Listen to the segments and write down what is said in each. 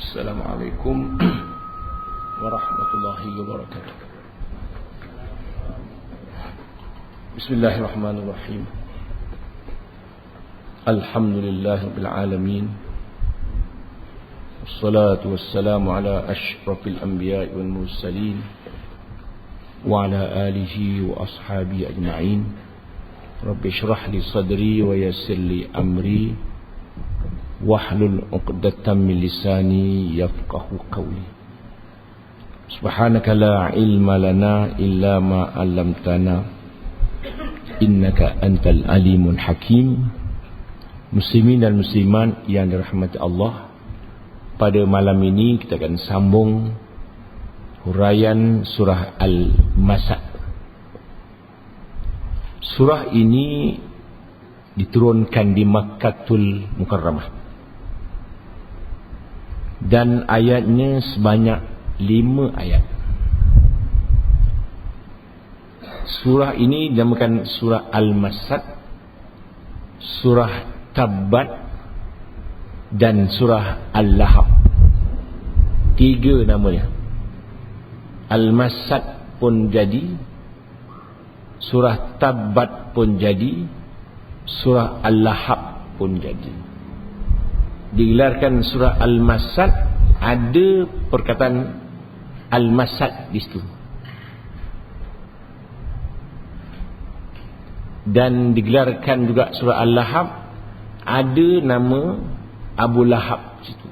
Assalamualaikum warahmatullahi wabarakatuh. Bismillahirrahmanirrahim. Alhamdulillahirabbil alamin. Wassalatu wassalamu ala asyrafil anbiya'i wal mursalin wa ala alihi wa ashabihi ajma'in. Rabbi shrah li sadri wa yassir li amri wahlul 'uqdatam min lisani yafqahu qawli. Subhanaka la ilma lana illa ma 'allamtana innaka antal alimul hakim. Muslimin dan muslimat yang dirahmati Allah, pada malam ini kita akan sambung huraian surah Al-Masad. Surah ini diturunkan di Makkatul Mukarramah dan ayatnya sebanyak 5 ayat. Surah ini dinamakan surah Al-Masad, surah Tabbat dan surah Al-Lahab. 3 namanya. Al-Masad pun jadi, surah Tabbat pun jadi, surah Al-Lahab pun jadi. Digelarkan surah Al-Masad, ada perkataan Al-Masad di situ. Dan digelarkan juga surah Al-Lahab, ada nama Abu Lahab di situ.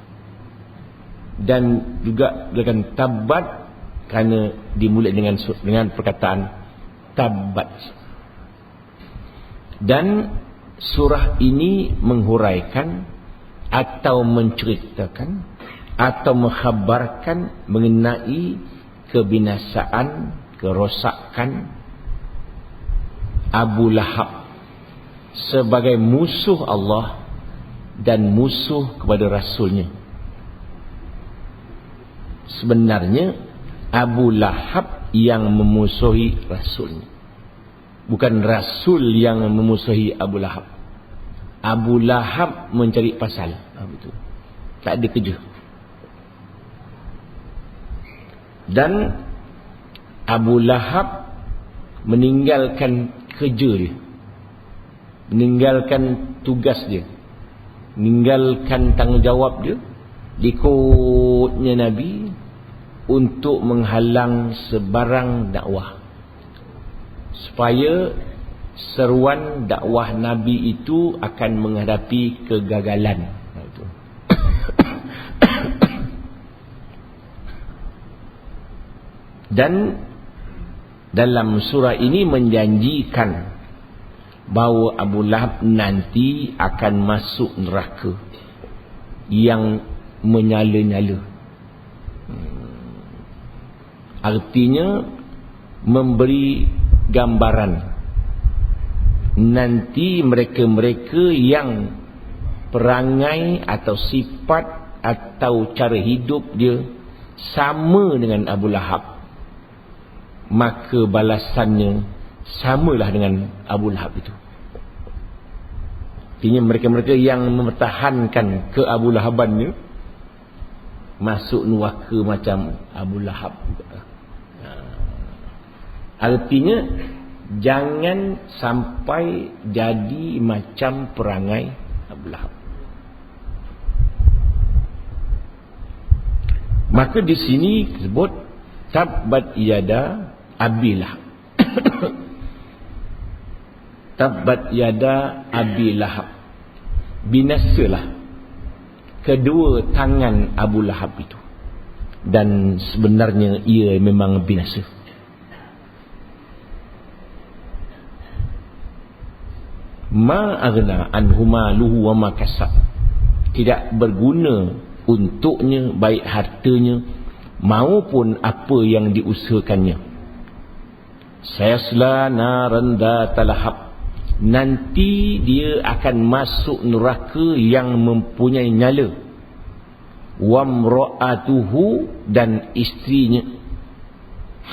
Dan juga digelarkan Tabbat kerana dimulai dengan perkataan Tabbat. Dan surah ini menghuraikan atau menceritakan atau mengkhabarkan mengenai kebinasaan, kerosakan Abu Lahab sebagai musuh Allah dan musuh kepada Rasulnya. Sebenarnya Abu Lahab yang memusuhi Rasulnya, bukan Rasul yang memusuhi Abu Lahab. Abu Lahab mencari pasal. Betul. Tak ada kerja. Dan Abu Lahab meninggalkan kerja dia, meninggalkan tugas dia, meninggalkan tanggungjawab dia, ikutnya Nabi untuk menghalang sebarang dakwah, supaya seruan dakwah Nabi itu akan menghadapi kegagalan. Dan dalam surah ini menjanjikan bahawa Abu Lahab nanti akan masuk neraka yang menyala-nyala. Artinya memberi gambaran nanti mereka-mereka yang perangai atau sifat atau cara hidup dia sama dengan Abu Lahab, maka balasannya samalah dengan Abu Lahab itu. Artinya mereka-mereka yang mempertahankan ke Abu Lahabannya masuk neraka macam Abu Lahab. Artinya jangan sampai jadi macam perangai Abu Lahab. Maka di sini disebut Tabbat yada Abi Lahab. Tabbat yada Abi Lahab. Binasalah kedua tangan Abu Lahab itu. Dan sebenarnya ia memang binasa. Ma aghna anhu maluhu wa ma kasab. Tidak berguna untuknya baik hartanya maupun apa yang diusahakannya. Sayasla naran dzata lahab. Nanti dia akan masuk neraka yang mempunyai nyala. Wa mra'atuhu, dan istrinya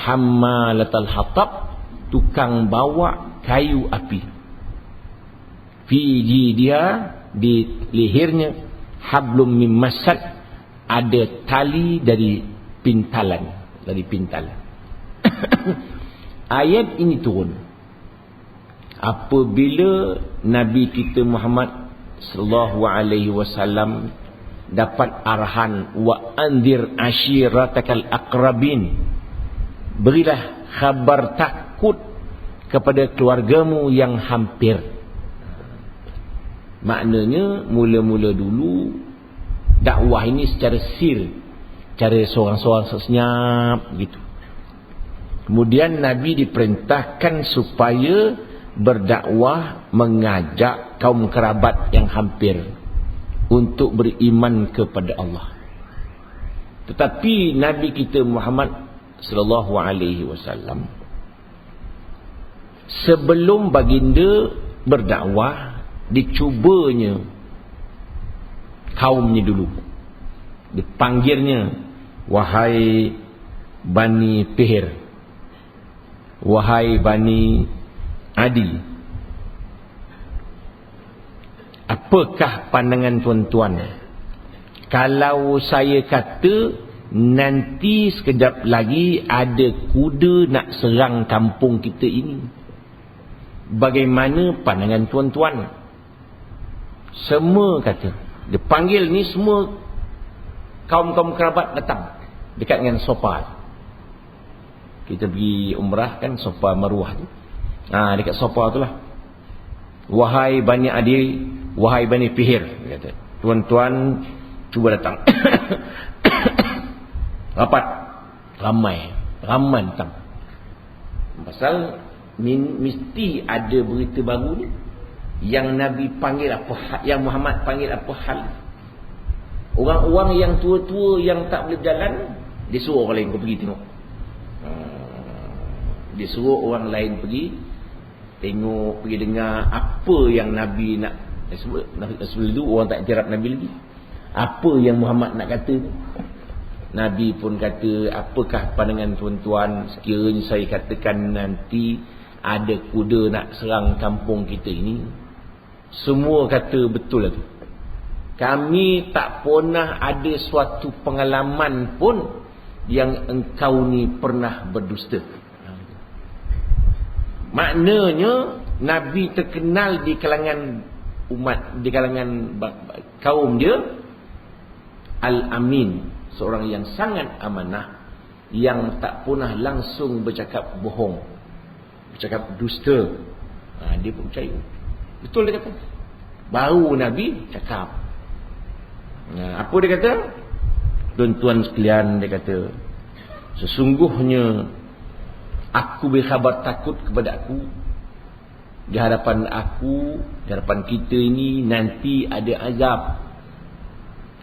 hammalatal hatab, tukang bawa kayu api. Fi jidiha, di lehernya hablum mim masad, ada tali dari pintalan. Ayat ini turun apabila Nabi kita Muhammad sallallahu alaihi wasallam dapat arahan wa anzir ashiratakal aqrabin, berilah khabar takut kepada keluargamu yang hampir. Maknanya mula-mula dulu dakwah ini secara sir, cara seorang-seorang senyap gitu. Kemudian Nabi diperintahkan supaya berdakwah, mengajak kaum kerabat yang hampir untuk beriman kepada Allah. Tetapi Nabi kita Muhammad sallallahu alaihi wasallam sebelum baginda berdakwah, dicubanya kaumnya dulu. Dipanggilnya, wahai Bani Fihir, wahai Bani Adi, apakah pandangan tuan-tuan kalau saya kata nanti sekejap lagi ada kuda nak serang kampung kita ini? Bagaimana pandangan tuan-tuan? Semua kata, dia panggil ni semua kaum-kaum kerabat datang dekat dengan sofa. Kita pergi umrah kan, sofa Marwah tu. Dekat sofa tu lah. Wahai Bani Adi, wahai Bani Fihir, kata, tuan-tuan cuba datang. Rapat, ramai datang. Pasal mesti ada berita baru ni. Yang Nabi panggil apa, yang Muhammad panggil apa hal. Orang-orang yang tua-tua yang tak boleh jalan, dia suruh orang lain pergi tengok. Dia suruh orang lain pergi tengok, pergi dengar apa yang Nabi nak sebut. Sebelum itu orang tak iktiraf Nabi lagi. Apa yang Muhammad nak kata tu. Nabi pun kata, apakah pandangan tuan-tuan sekiranya saya katakan nanti ada kuda nak serang kampung kita ini? Semua kata betul lah tu. Kami tak pernah ada suatu pengalaman pun yang engkau ni pernah berdusta. Maknanya Nabi terkenal di kalangan umat, di kalangan kaum dia, Al-Amin, seorang yang sangat amanah, yang tak pernah langsung bercakap bohong, bercakap dusta. Dia pun percaya. Betul dia kata. Baru Nabi cakap. Apa dia kata? Tuan-tuan sekalian, dia kata, sesungguhnya aku berkhabar takut kepada aku, di hadapan aku, di hadapan kita ini nanti ada azab,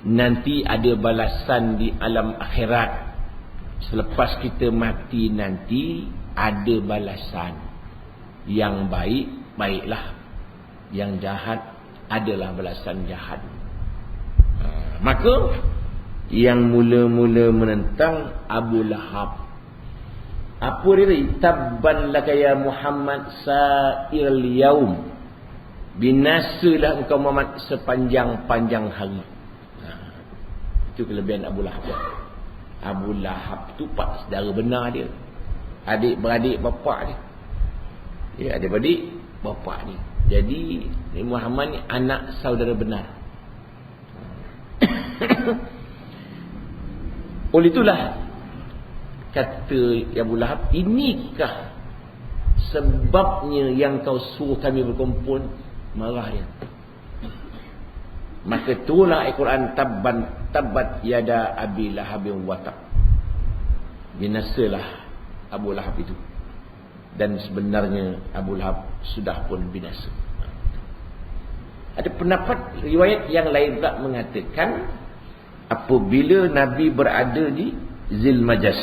nanti ada balasan di alam akhirat. Selepas kita mati nanti ada balasan. Yang baik, baiklah. Yang jahat adalah balasan jahat. Maka yang mula-mula menentang Abu Lahab, apa dia? Tabban laka ya Muhammad sa'il yaum, binasalah engkau Muhammad sepanjang-panjang hari. Itu kelebihan Abu Lahab. Abu Lahab tu pak saudara benar dia, adik-beradik bapak dia. Ya, adik-beradik bapak dia. Jadi Muhammad ni anak saudara benar. Oleh itulah kata Abu Lahab, inikah sebabnya yang kau suruh kami berkumpul? Marah dia. Maka turunlah Al-Quran, tabbat yada Abi Lahabin watab. Binasalah Abu Lahab itu. Dan sebenarnya Abu Lahab sudah pun binasa. Ada pendapat riwayat yang lain pula mengatakan apabila Nabi berada di Zilmajas,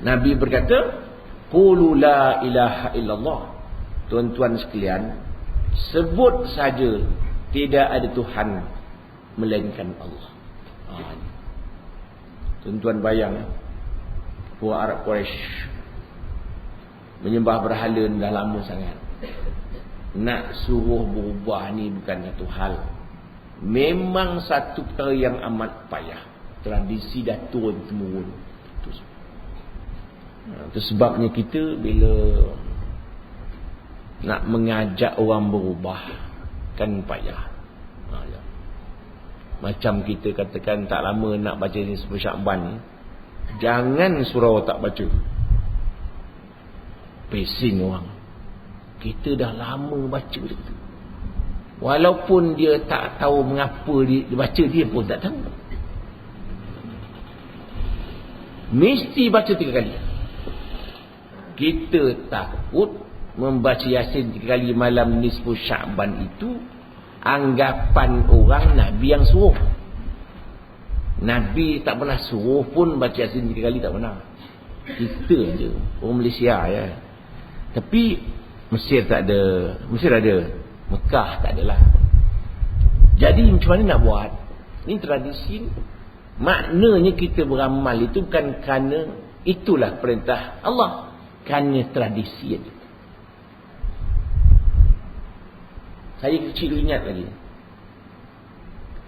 Nabi berkata, qulu la ilaha illallah, tuan-tuan sekalian, sebut saja tidak ada Tuhan melainkan Allah. Tuan-tuan bayang, orang Arab Quraisy menyembah berhala dah lama sangat. Nak suruh berubah ni bukan satu hal. Memang satu perkara yang amat payah. Tradisi dah turun-temurun. Itu sebabnya kita bila nak mengajak orang berubah kan payah. Macam kita katakan tak lama nak baca nisfu Sya'ban ni, jangan surau tak baca. Pesing orang. Kita dah lama baca tu. Walaupun dia tak tahu mengapa dia baca, dia pun tak tahu. Mesti baca 3 kali. Kita takut membaca Yasin 3 kali malam nisfu Sya'ban itu anggapan orang Nabi yang suruh. Nabi tak pernah suruh pun baca Yasin 3 kali, tak pernah. Kita je, orang Malaysia ya. Tapi Mesir tak ada, Mesir ada, Mekah tak adalah. Jadi macam mana nak buat? Ini tradisi. Maknanya kita beramal itu bukan kerana itulah perintah Allah, kerana tradisi itu. Saya kecil ingat lagi,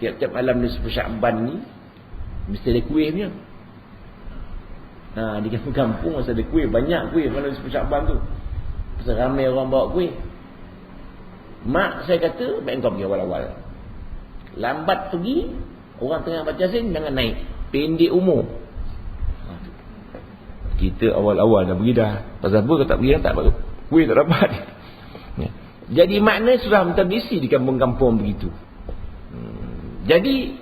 tiap-tiap malam nisfu Sya'ban ni mesti ada kuih punya. Di kampung masa ada kuih, banyak kuih malam nisfu Sya'ban tu. Pasal ramai orang bawa kuih. Mak saya kata, baik kau pergi awal-awal. Lambat pergi, orang tengah baca Yasin, jangan naik. Pendek umur. Kita awal-awal dah pergi dah. Pasal apa kau tak pergi, tak dapat kuih, tak dapat. Jadi makna sudah tradisi di kampung-kampung begitu. Jadi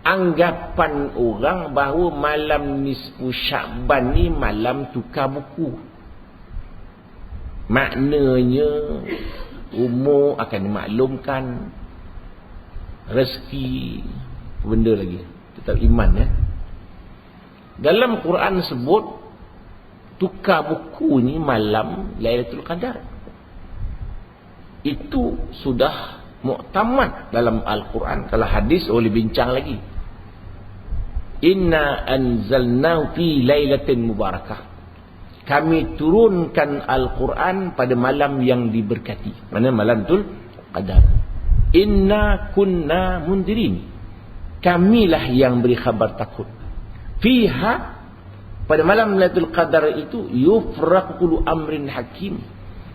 anggapan orang bahawa malam nisfu Sya'ban ni malam tukar buku. Maknanya umur akan dimaklumkan, rezeki, benda lagi. Tetap iman ya. Dalam Quran sebut tukar buku ni malam Lailatul Qadar. Itu sudah muktamad dalam Al-Quran. Kalau hadis boleh bincang lagi. Inna anzalnahu fi lailatin mubarakah. Kami turunkan Al-Quran pada malam yang diberkati. Mana malam Lailatul Qadar. Inna kunna mundirin. Kamilah yang beri khabar takut. Fiha, pada malam Lailatul Qadar itu, yufraqu kullu amrin hakim.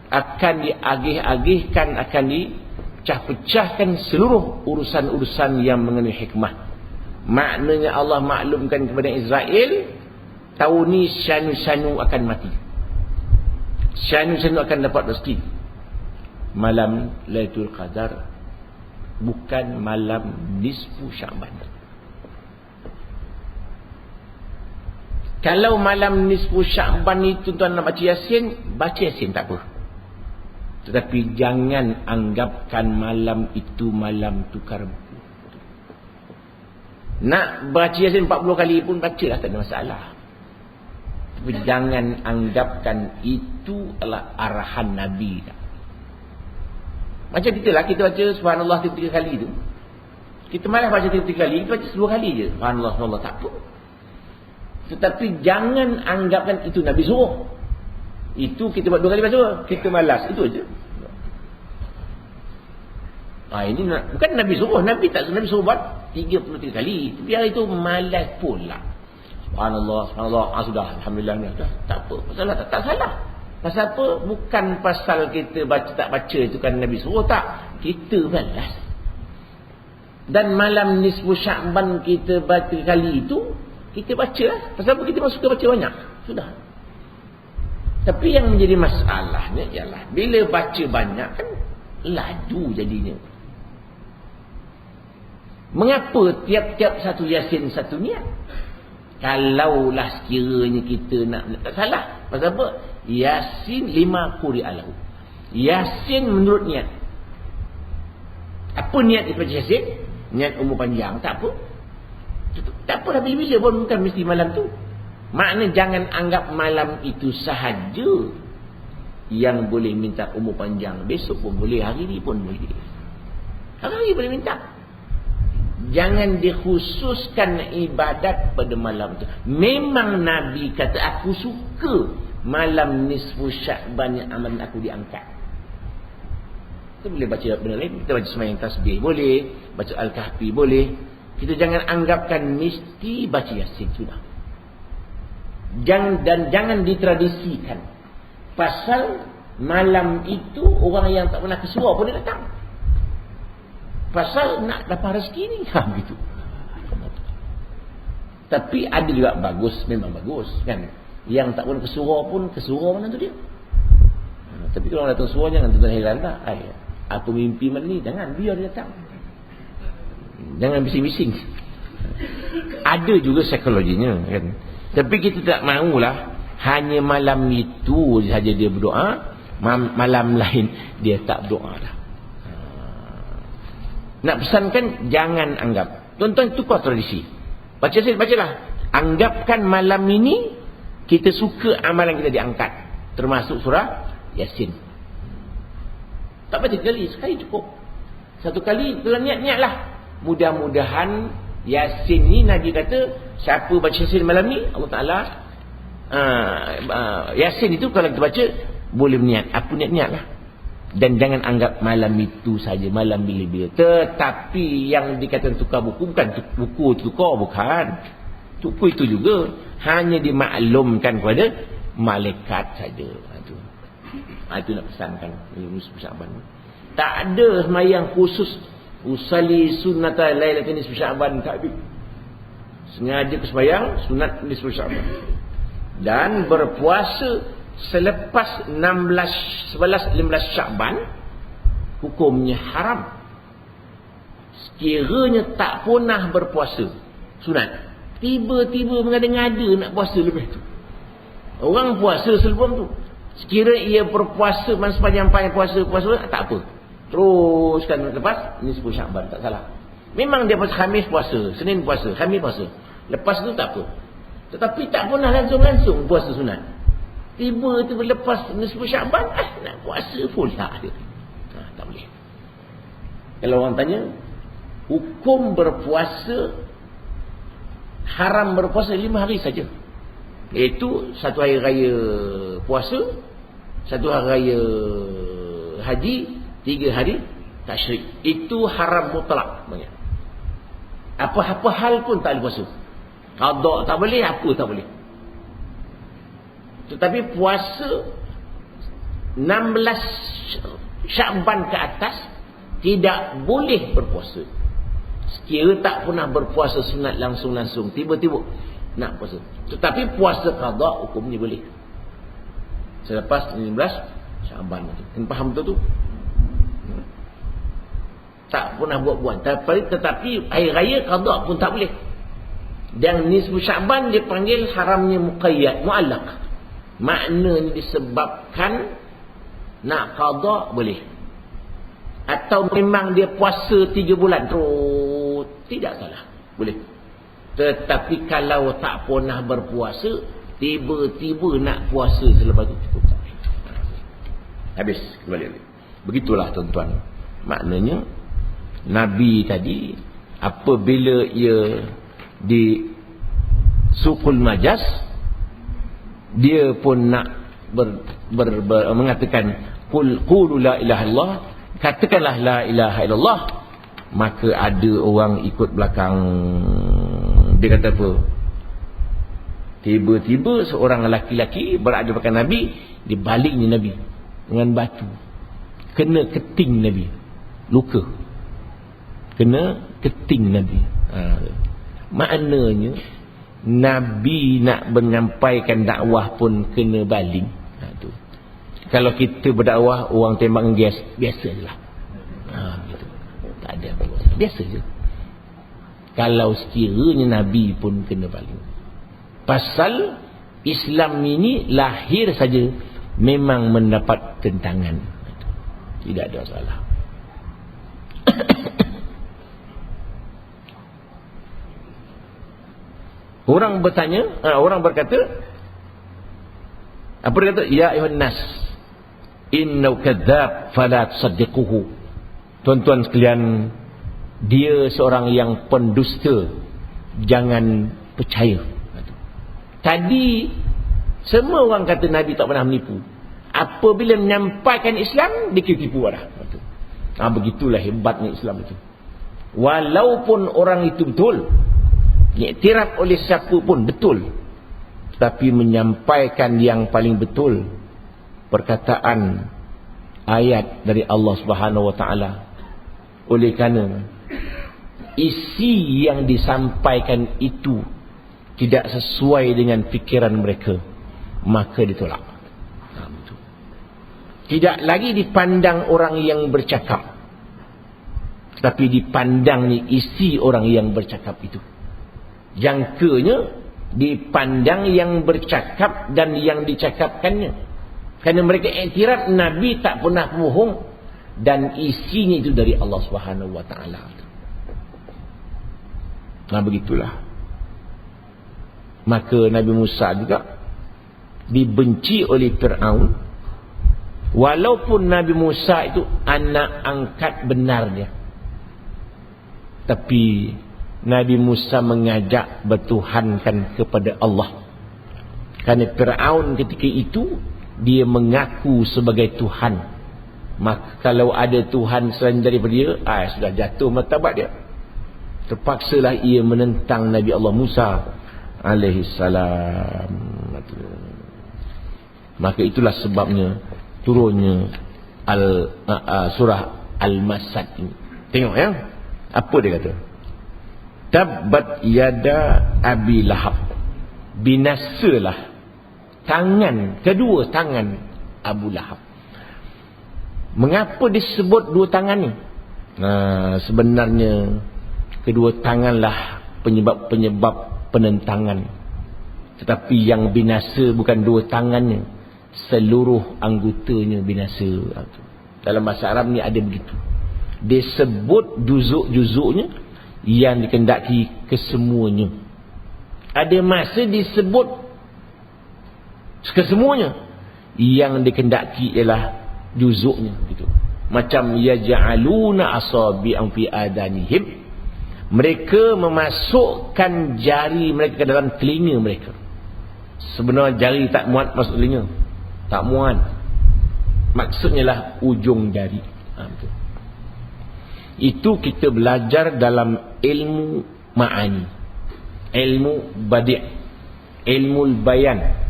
Akan diagih-agihkan, akan dipecah-pecahkan seluruh urusan-urusan yang mengenai hikmah. Maknanya Allah maklumkan kepada Israel, tahun ni syanu-syanu akan mati, syanu-syanu akan dapat rezeki. Malam Lailatul Qadar, bukan malam nisfu Sya'ban. Kalau malam nisfu Sya'ban itu tuan nak baca Yasin, baca Yasin tak apa. Tetapi jangan anggapkan malam itu malam tukar buku. Nak baca Yasin 40 kali pun bacalah, tak ada masalah. Tapi jangan anggapkan itu adalah arahan Nabi. Macam kita lah, kita baca subhanallah 3 kali tu. Kita malah baca 3 kali, kita baca 10 kali je. Subhanallah, subhanallah, tak apa. Tetapi jangan anggapkan itu Nabi suruh. Itu kita buat 2 kali baca, kita malas, itu aja. Ini bukan Nabi suruh, Nabi suruh buat 33 kali. Tapi hari itu malas pula. Subhanallah, subhanallah, sudah, alhamdulillah, tak apa. Masalah tak salah. Pasal apa? Bukan pasal kita baca tak baca itu kan Nabi suruh, tak. Kita malas. Dan malam nisfu Sya'ban kita baca kali itu, kita baca lah. Pasal apa? Kita suka baca banyak. Sudah. Tapi yang menjadi masalahnya ialah bila baca banyak kan laju jadinya. Mengapa tiap-tiap satu Yasin satu niat? Kalaulah sekiranya kita nak tak salah. Pasal apa? Yasin 5 quri'alahu. Yasin menurut niat. Apa niat baca Yasin? Niat umur panjang, tak apa. Tak apa dah, bila-bila pun bukan mesti malam tu. Makna jangan anggap malam itu sahaja yang boleh minta umur panjang. Besok pun boleh, hari ni pun boleh. Hari boleh minta. Jangan dikhususkan ibadat pada malam tu. Memang Nabi kata, aku suka malam nisfu Sya'ban yang amalan aku diangkat. Kita boleh baca benda lain. Kita baca sembahyang tasbih boleh, baca Al-Kahfi boleh. Kita jangan anggapkan mesti baca Yasin sudah. Jangan ditradisikan. Pasal malam itu orang yang tak pernah kesuar boleh datang. Pasal nak dapat rezeki ni gitu. Tapi ada juga bagus, memang bagus kan. Yang tak pernah kesuar mana tu dia. Tapi kalau orang datang suar jangan tuan heran tak. Aku mimpi malam ni, jangan, biar dia datang. Jangan bising-bising. Ada juga psikologinya kan. Tapi kita tak maulah hanya malam itu saja dia berdoa, malam lain dia tak berdoa dah. Nak pesankan jangan anggap. Tuan-tuan tukar tradisi. Bacalah. Anggapkan malam ini kita suka amalan kita diangkat. Termasuk surah Yasin. Tak baca sekali cukup. Satu kali telah niat-niatlah. Mudah-mudahan Yasin ni Nabi kata siapa baca Yasin malam ni Allah Ta'ala Yasin itu kalau kita baca boleh berniat. Apa niat-niat lah. Dan jangan anggap malam itu saja, malam bila-bila. Tetapi yang dikatakan tukar buku bukan buku tukar, bukan. Buku itu juga hanya dimaklumkan kepada malaikat saja. Itu nak pesankan nisfu Sya'ban. Tak ada sembahyang khusus usalli sunnata lailatin nisfu Sya'ban, tak ada. Sengaja ke sembahyang sunat nisfu Sya'ban. Dan berpuasa selepas 11 15 Sya'ban hukumnya haram. Sekiranya tak pernah berpuasa sunat, tiba-tiba mengada-ngada nak puasa lebih tu. Orang puasa sebelum tu. Sekiranya ia berpuasa sepanjang puasa tak apa. Teruskan lepas nisfu Sya'ban, tak salah. Memang dia puasa Khamis puasa, Senin puasa, Khamis puasa. Lepas tu tak apa. Tetapi tak pernah langsung puasa sunat. Tiba-tiba lepas nisfu Sya'ban nak puasa pula dia. Tak boleh. Kalau orang tanya hukum berpuasa, haram berpuasa 5 hari saja. Iaitu satu hari raya puasa, satu hari raya haji, 3 hari tasyrik. Itu haram mutlak banyak. Apa-apa hal pun tak boleh puasa. Qada tak boleh, apa tak boleh. Tetapi puasa 16 Sya'ban ke atas tidak boleh berpuasa. Sekira tak pernah berpuasa sunat langsung-langsung, tiba-tiba nak puasa. Tetapi puasa qada hukumnya boleh. Selepas 15 Sya'ban tu. Kena faham betul tu? Tak pernah buat-buat. Tetapi hari raya qada pun tak boleh. Dan nisfu Sya'ban dipanggil haramnya muqayyad, mu'allaq. Maknanya disebabkan nak qada boleh. Atau memang dia puasa 3 bulan terus, tidak salah, boleh. Tetapi kalau tak pernah berpuasa, tiba-tiba nak puasa selepas itu cukup tak. Habis kembali. Begitulah tuan-tuan. Maknanya Nabi tadi apabila ia di Suqul Majas, dia pun nak mengatakan qulu la ilaha illallah, katakanlah la ilaha illallah. Maka ada orang ikut belakang. Dia kata apa? Tiba-tiba seorang lelaki berada belakang Nabi, dibaliknya Nabi dengan batu, kena keting Nabi, luka, kena keting Nabi. Maknanya Nabi nak menyampaikan dakwah pun kena baling. Tu. Kalau kita berdakwah orang tembak gas, biasa je lah. Gitu. Tak ada apa-apa, biasa je. Kalau sekiranya Nabi pun kena baling. Pasal Islam ini lahir saja memang mendapat tentangan. Tidak ada masalah. Orang bertanya, orang berkata, apa dia kata? Ya ayuhan nas, innahu kadzdzab fala tusaddiquhu. Tuan-tuan sekalian, dia seorang yang pendusta, jangan percaya. Tadi semua orang kata Nabi tak pernah menipu. Apabila menyampaikan Islam, dikira tipu dah. Begitulah hebatnya Islam itu. Walaupun orang itu betul, diiktiraf oleh siapa pun betul, tapi menyampaikan yang paling betul, perkataan ayat dari Allah Subhanahu wa taala. Oleh kerana isi yang disampaikan itu tidak sesuai dengan fikiran mereka, maka ditolak. Tidak lagi dipandang orang yang bercakap, tapi dipandang isi orang yang bercakap itu. Jangkanya dipandang yang bercakap dan yang dicakapkannya. Kerana mereka iktiraf Nabi tak pernah bohong dan isinya itu dari Allah Subhanahu wa taala. Begitulah. Maka Nabi Musa juga dibenci oleh Fir'aun. Walaupun Nabi Musa itu anak angkat benarnya, tapi Nabi Musa mengajak bertuhankan kepada Allah. Kerana Fir'aun ketika itu dia mengaku sebagai Tuhan. Maka kalau ada Tuhan selain daripada dia, sudah jatuh martabat dia. Terpaksalah ia menentang Nabi Allah Musa alaihi salam. Maka itulah sebabnya turunnya surah Al-Masad ini. Tengok ya, apa dia kata? Tabbat yada Abi Lahab. Binasalah kedua tangan Abu Lahab. Mengapa disebut dua tangan ni? Sebenarnya kedua tanganlah penyebab penentangan. Tetapi yang binasa bukan dua tangannya, seluruh anggotanya binasa. Dalam bahasa Arab ni ada begitu. Disebut juzuk-juzuknya yang dikendaki kesemuanya. Ada masa disebut kesemuanya, yang dikendaki ialah juzuknya gitu. Macam yaj'aluna asabi'an fi adanihim, mereka memasukkan jari mereka ke dalam telinga mereka. Sebenarnya jari tak muat masuk telinga, tak muat. Maksudnya lah ujung jari. Betul. Itu kita belajar dalam ilmu ma'ani, ilmu badi', ilmu bayan.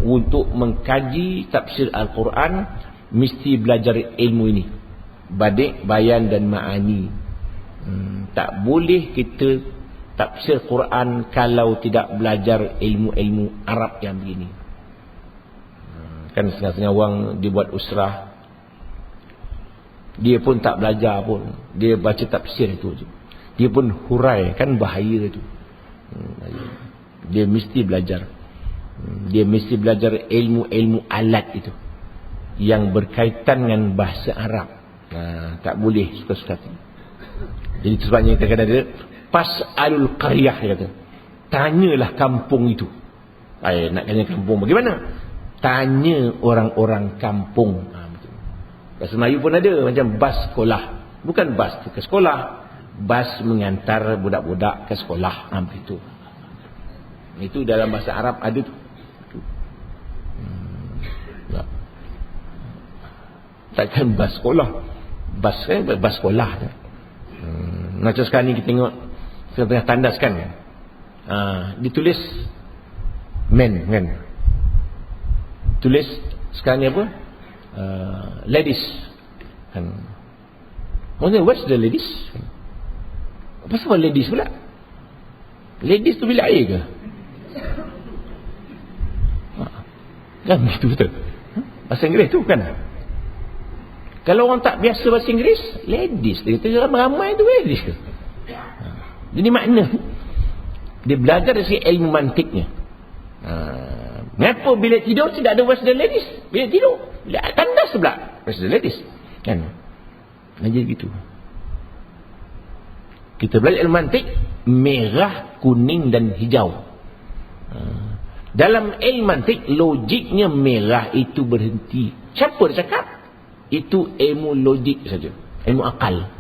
Untuk mengkaji tafsir Al-Quran mesti belajar ilmu ini, badi', bayan dan ma'ani. Tak boleh kita tafsir Quran kalau tidak belajar ilmu-ilmu Arab yang begini. Kan setengah-setengah orang dibuat usrah, dia pun tak belajar pun, dia baca tafsir itu je, dia pun hurai, kan bahaya itu. Dia mesti belajar. Dia mesti belajar ilmu-ilmu alat itu yang berkaitan dengan bahasa Arab. Tak boleh suka-suka. Jadi sebabnya kadang-kadang dia pas'alul qaryah, dia kata, tanyalah kampung itu. Nak tanya kampung bagaimana? Tanya orang-orang kampung. Bahasa Melayu pun ada, macam bas sekolah. Bukan bas ke sekolah, bas mengantar budak-budak ke sekolah. Begitu. Itu dalam bahasa Arab ada tu. Takkan bas sekolah. Bas sekolah. Macam sekarang ni kita tengok, kita tengah tandaskan. Ditulis men kan. Tulis sekarang ni apa? Ladies. Kan. Maksudnya what's the ladies? Apa sebab ladies pula? Ladies tu bilik air ke? Kan begitu betul. Bahasa Inggeris tu kan. Kalau orang tak biasa bahasa Inggeris, ladies dia kata ramai tu ladies ke. Jadi makna dia belajar dari ilmu mantiknya. Mengapa bila tidur tidak ada what's the ladies? Bila tidur, bila tandas pula what's the ladies. Kan. Jadi begitu. Kita belajar ilmu mantik, merah, kuning dan hijau. Dalam ilmu mantik, logiknya merah itu berhenti. Siapa dia cakap? Itu ilmu logik saja, ilmu akal.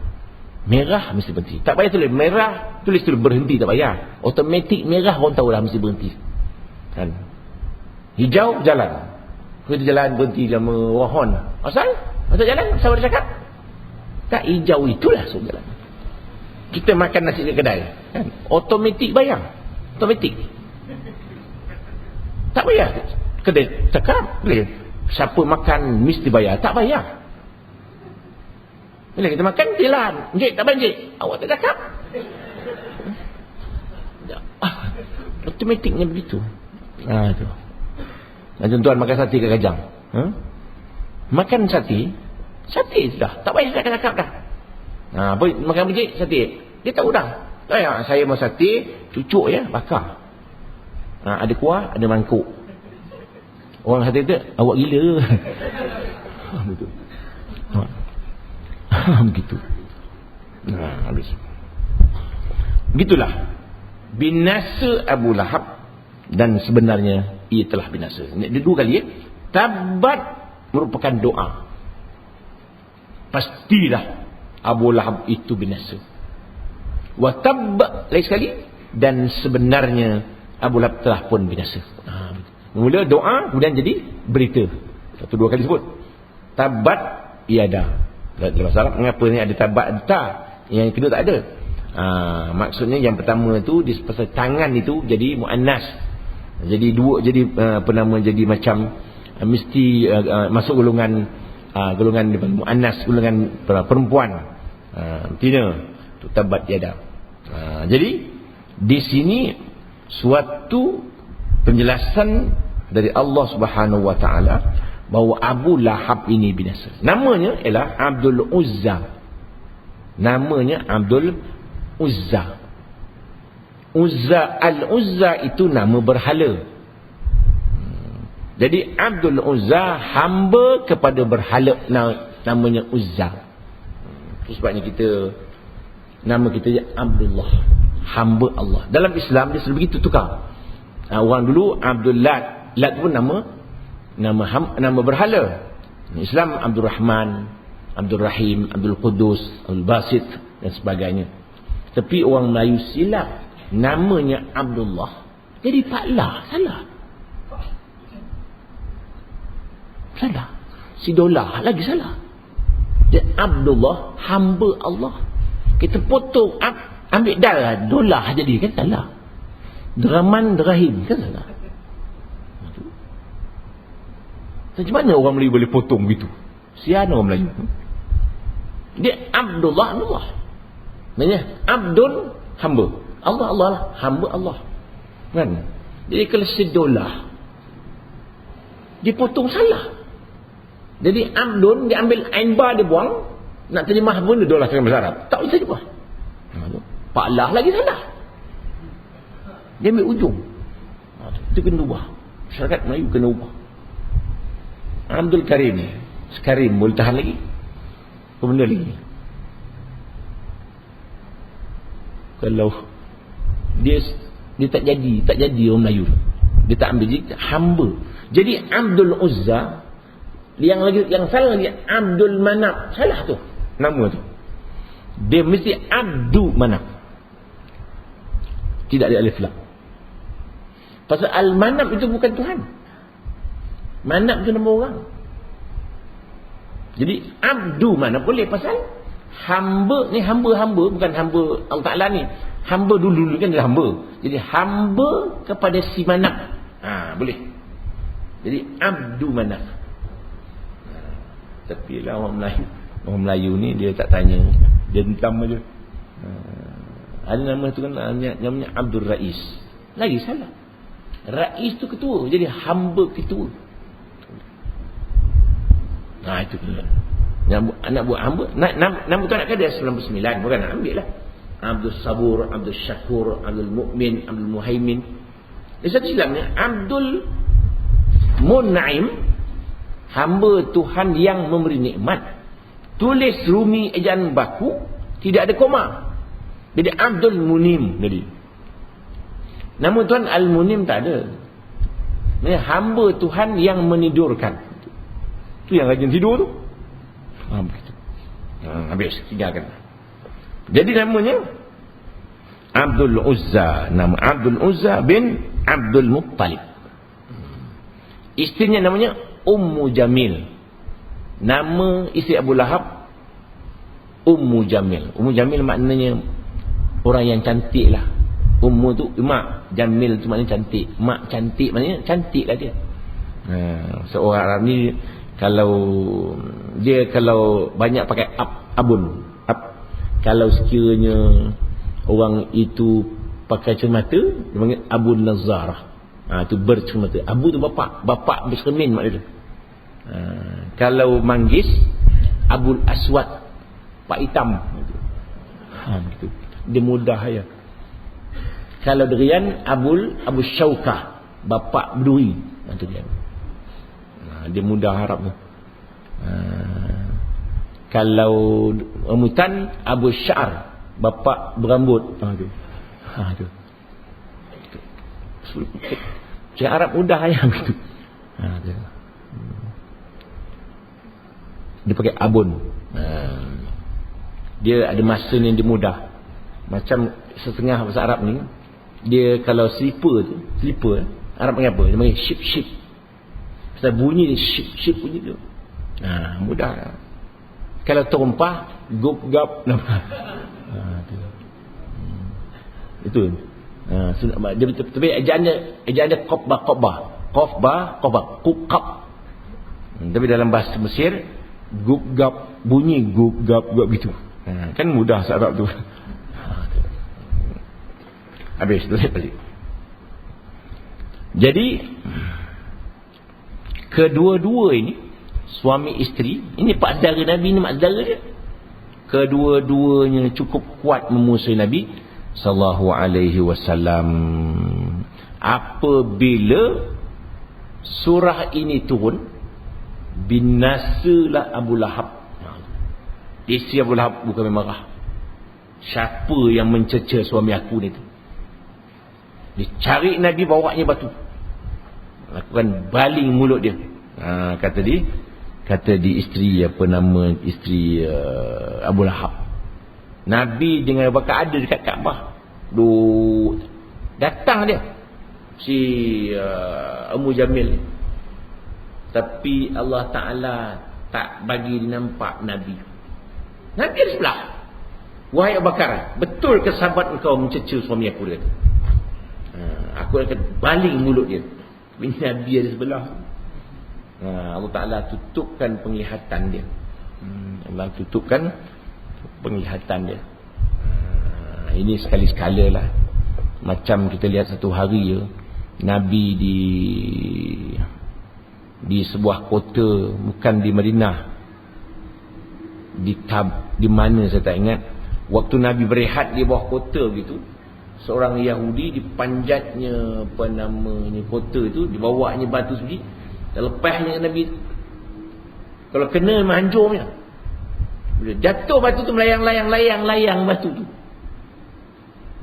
Merah mesti berhenti. Tak payah tulis merah, tulis berhenti, tak payah. Automatik merah orang tahu dah mesti berhenti. Kan? Hijau jalan. Kita jalan berhenti lama wahon. Asal jalan, siapa dia cakap? Tak, hijau itulah surga. Kita makan nasi di kedai kan, automatik bayar. Automatik. Tak bayar. Kedai cakap, siapa makan mesti bayar. Tak bayar. Bila kita makan, jelan. Encik, tak banjik. Awak tak cakap. Automatiknya begitu. Tu. Tuan makan sate kat Kajang. Makan sate sudah. Tak payah cakap dah. Makan encik, sate. Dia tahu dah. Saya mau sate, cucuk ya, bakar. Ada kuah, ada mangkuk. Orang sate tu, awak gila. Begitu. Begitu. Habis. Begitulah binasa Abu Lahab, dan sebenarnya ia telah binasa. Ini dua kali ya. Tabat merupakan doa. Pastilah Abu Lahab itu binasa. Wa tabb lain sekali, dan sebenarnya Abu Lahab telah pun binasa. Mula doa, kemudian jadi berita. Satu dua kali sebut. Tabat iada. Dalam bahasa Arab, mengapa ni ada tabat ada? Yang kedua tak ada. Maksudnya yang pertama tu di pasal tangan itu jadi muannas. Jadi dua, jadi jadi macam mesti masuk golongan muannas, golongan perempuan. Tina tu tabat yada. Jadi di sini suatu penjelasan dari Allah Subhanahu wa taala bahawa Abu Lahab ini binasa. Namanya ialah Abdul Uzza. Namanya Abdul Uzza. Al-Uzza itu nama berhala. Jadi Abdul Uzza hamba kepada berhala, namanya Uzza. Sebabnya nama kita Abdullah, hamba Allah. Dalam Islam dia selalu begitu tukar. Orang dulu Abdul Lat pun nama berhala. Islam Abdul Rahman, Abdul Rahim, Abdul Qudus, Abdul Basit dan sebagainya. Tapi orang Melayu silap, namanya Abdullah jadi Paklah. Salah. Si Dolah lagi salah. Dia Abdullah, hamba Allah. Kita potong ambil darah Dolah jadi kan salah. Rahman, Rahim kan salah. Macam mana orang Melayu boleh potong begitu? Sian orang Melayu. Dia Abdullah. Maksudnya Abdul, hamba. Allah lah, hamba Allah. Kan? Jadi kalau sedolah dipotong salah. Jadi Abdul dia ambil ain ba dia buang, nak terjemah pun dia dolah dalam bahasa Arab. Tak boleh terjemah. Paklah lagi salah. Dia ambil ujung. Itu kena ubah. Masyarakat Melayu kena ubah. Abdul Karim. Karim boleh tahan lagi? Apa benda lagi? Kalau dia tak jadi orang Melayu. Dia tak ambil jadi hamba. Jadi Abdul Uzza, yang salah lagi Abdul Manaf. Salah tu nama tu. Dia mesti Abdu Manaf. Tidak ada alif lam. Pasal Al-Manaf itu bukan Tuhan. Manaf itu nama orang. Jadi Abdu Manaf boleh, pasal hamba ni hamba bukan hamba Allah Ta'ala ni. Hamba dulu kan dia hamba. Jadi hamba kepada si Manaf. Boleh. Jadi Abdu Manaf. Tapi lah orang Melayu ni dia tak tanya. Dia hentam aja. Ada nama tu kan namanya Abdul Rais. Lagi salah. Rais tu ketua. Jadi hamba ketua. Itu kena. Nak buat hamba. Nama tu nak ada 99. Bukan nak ambil lah. Abdul Sabur, Abdul Syakur, Abdul Mu'min, Abdul Muhaimin. Di satu Islamnya Abdul Mun'im, hamba Tuhan yang memberi nikmat. Tulis Rumi ejaan baku, tidak ada koma. Jadi Abdul Munim tadi. Nama Tuhan Al-Munim tak ada. Ini hamba Tuhan yang menidurkan. Itu yang rajin tidur tu. Begitu. Habis, tinggalkan. Jadi namanya Abdul Uzza. Nama Abdul Uzza bin Abdul Muttalib. Isterinya namanya Ummu Jamil. Nama isteri Abu Lahab Ummu Jamil. Ummu Jamil maknanya orang yang cantik lah. Ummu tu mak, Jamil tu maknanya cantik. Mak cantik maknanya cantik lah dia. Seorang Arab ni kalau banyak pakai abun. Kalau sekiranya orang itu pakai cermata, dia panggil Abun Nazarah. Tu bercermata. Abu tu bapak bercermin maknanya. Kalau manggis, Abul Aswad, Pak Hitam. Gitu. Dia mudah ya. Kalau derian, Abu Syaukah, bapak berduri. Itu dia. Dia mudah harap tu. Kalau remutan, Abu Syar, bapak berambut. Tu. Cik Arab mudah ayam itu. Dia pakai abun. Dia ada masa ni dia mudah. Macam setengah bahasa Arab ni, dia kalau slipper, Arab panggil apa? Dia panggil ship. Pasal bunyi dia ship bunyi tu. Mudah. Kalau terumpah, gup-gap. Itu. Dia tapi ejaan dia qafbah, qab. Tapi dalam bahasa Mesir, gup-gap, bunyi gup-gap gitu. Kan mudah bahasa Arab tu. Habis tu balik. Jadi kedua-dua ini suami isteri, ini pak saudara Nabi, ni mak saudara dia. Kedua-duanya cukup kuat memusuhi Nabi sallallahu alaihi wasallam. Apabila surah ini turun, binasalah Abu Lahab. Isteri Abu Lahab bukan marah. Siapa yang mencerca suami aku ni tu? Dia cari Nabi, bawanya batu, lakukan baling mulut dia. Kata di isteri Abu Lahab. Nabi dengan Abu Bakar ada dekat Kaabah. Datang dia si Ummu Jamil, tapi Allah Ta'ala tak bagi nampak Nabi. Nabi ada sebelah. Wahai Abu Bakar, betul ke sahabat engkau mencerca suami aku? Dia kata, aku akan baling mulut dia. Tapi Nabi ada sebelah. Allah Ta'ala tutupkan penglihatan dia. Allah tutupkan penglihatan dia. Ini sekali-sekala lah. Macam kita lihat satu hari Nabi di sebuah kota, bukan di Madinah, di mana saya tak ingat. Waktu Nabi berehat di bawah kota gitu, seorang Yahudi dipanjatnya kota itu, dibawanya batu sendiri, dan lepasnya Nabi. Kalau kena memang hancurnya. Bila jatuh batu tu, melayang batu tu.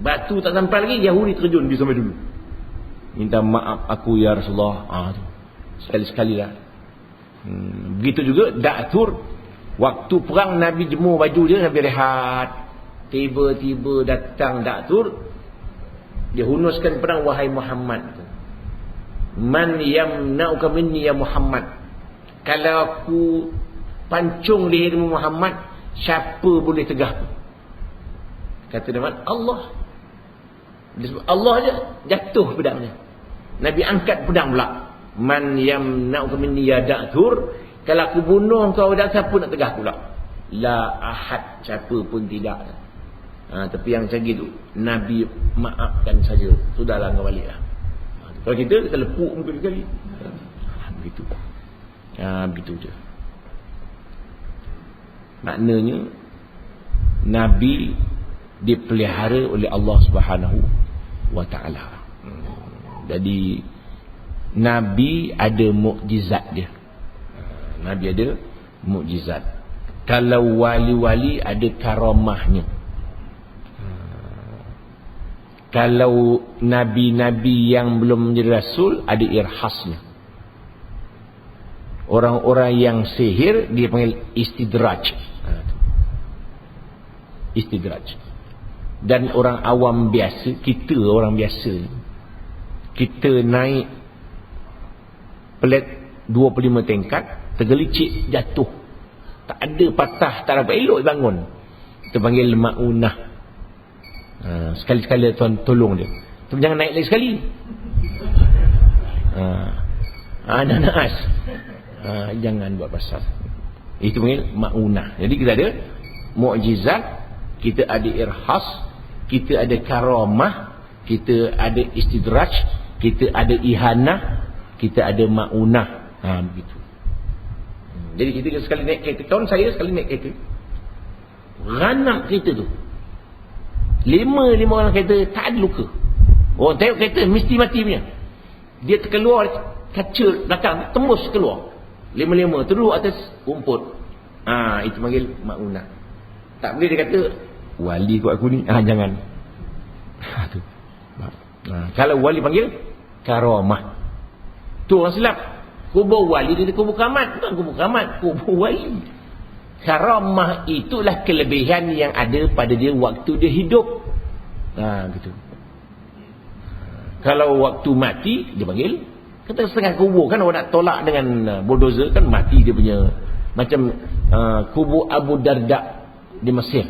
Batu tak sampai lagi, Yahudi terjun pergi sampai dulu. Minta maaf aku ya Rasulullah. Sekali-sekali lah. Begitu juga Da'tur. Waktu perang Nabi jemur baju dia, Nabi rehat. Tiba-tiba datang Da'tur. Dia hunuskan pedang, wahai Muhammad, man yamna'uka minni ya Muhammad. Kalau aku pancung lehermu Muhammad, siapa boleh tegah? Kata Nabi, Allah. Allah je, jatuh pedangnya. Nabi angkat pedang pula. Man yamna'uka minni ya Da'tur. Kalau aku bunuh kau, siapa nak tegah pula? La ahad, siapa pun tidak. Tapi yang macam gitu, Nabi maafkan saja. Sudahlah, kau baliklah. Kalau kita lepuk muka sekali. Begitu. Begitu je. Maknanya Nabi dipelihara oleh Allah Subhanahu wa Ta'ala. Jadi Nabi ada mukjizat dia. Nabi ada mukjizat. Kalau wali-wali ada karamahnya. Kalau nabi-nabi yang belum menjadi rasul ada irhasnya. Orang-orang yang sihir dia panggil istidraj. Istidraj. Dan orang awam biasa, kita orang biasa, kita naik pelet 25 tingkat, tergelicik, jatuh. Tak ada patah, tak dapat elok bangun. Kita panggil ma'unah. Sekali-sekali tuan tolong dia. Tapi jangan naik lagi sekali. Naas. Jangan buat pasal. Itu panggil ma'unah. Jadi kita ada mukjizat, kita ada irhas, kita ada karamah, kita ada istidraj, kita ada ihanah, kita ada ma'unah. Begitu. Jadi kita sekali naik kereta, kawan saya sekali naik kereta, ranap kereta tu, lima orang kereta tak ada luka. Orang tengok kereta mesti mati punya. Dia terkeluar kaca belakang tembus keluar. Lima terus atas rumput. Itu panggil ma'unah. Tak boleh dia kata wali kot aku ni. Jangan. Tu. Kalau wali panggil karamah. Tu orang silap. Kubur wali dia kubur keramat. Bukan kubur keramat, kubur wali. Karamah itulah kelebihan yang ada pada dia waktu dia hidup. Gitu. Kalau waktu mati dia panggil, kata setengah kubur kan orang nak tolak dengan bulldozer kan, mati dia punya. Macam kubur Abu Darda di Mesir.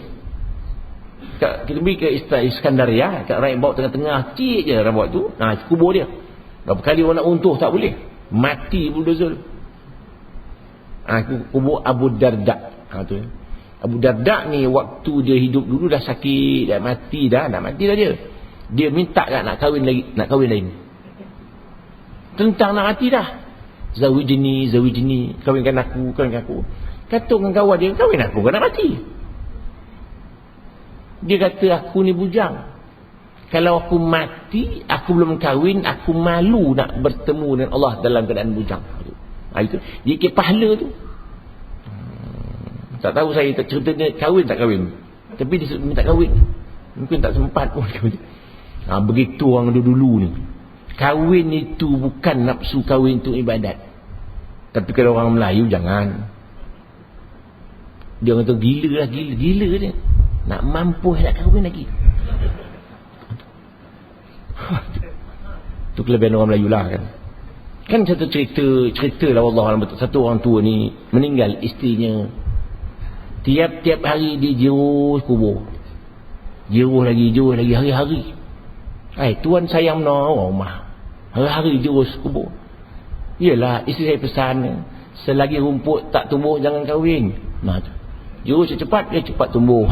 Kita pergi ke Iskandaria, kat rakyat bawa tengah-tengah cik je orang buat tu. Kubur dia. Berapa kali orang nak untuh tak boleh. Mati bulldozer. Kubur Abu Darda. Tu. Abu Darda ni waktu dia hidup dulu dah sakit, dah mati dah, nak mati dah dia. Dia minta tak nak kahwin lagi, nak kahwin lain. Tentang nak mati dah. Zawijni, kahwinkan aku. Kata dengan kawan dia, kahwin aku kan nak mati. Dia kata aku ni bujang. Kalau aku mati, aku belum kahwin, aku malu nak bertemu dengan Allah dalam keadaan bujang. Itu dia kira pahala tu. Tak tahu saya tak cerita dia kahwin tak kahwin. Tapi dia minta kahwin. Mungkin tak sempat pun kahwin. Begitu orang dulu ni. Kahwin itu bukan nafsu kahwin itu ibadat. Tapi kalau orang Melayu jangan. Dia kata gila dia. Nak mampu nak kahwin lagi. Itu kelebihan orang Melayu lah kan. Kan satu cerita lah Allah, satu orang tua ni meninggal isterinya. Tiap-tiap hari dia jeruh kubur. Jeruh lagi hari-hari. Tuan sayang orang rumah. Hari-hari jeruh kubur. Yelah, isteri saya pesan, selagi rumput tak tumbuh jangan kahwin. Jeruh cepat dia cepat tumbuh.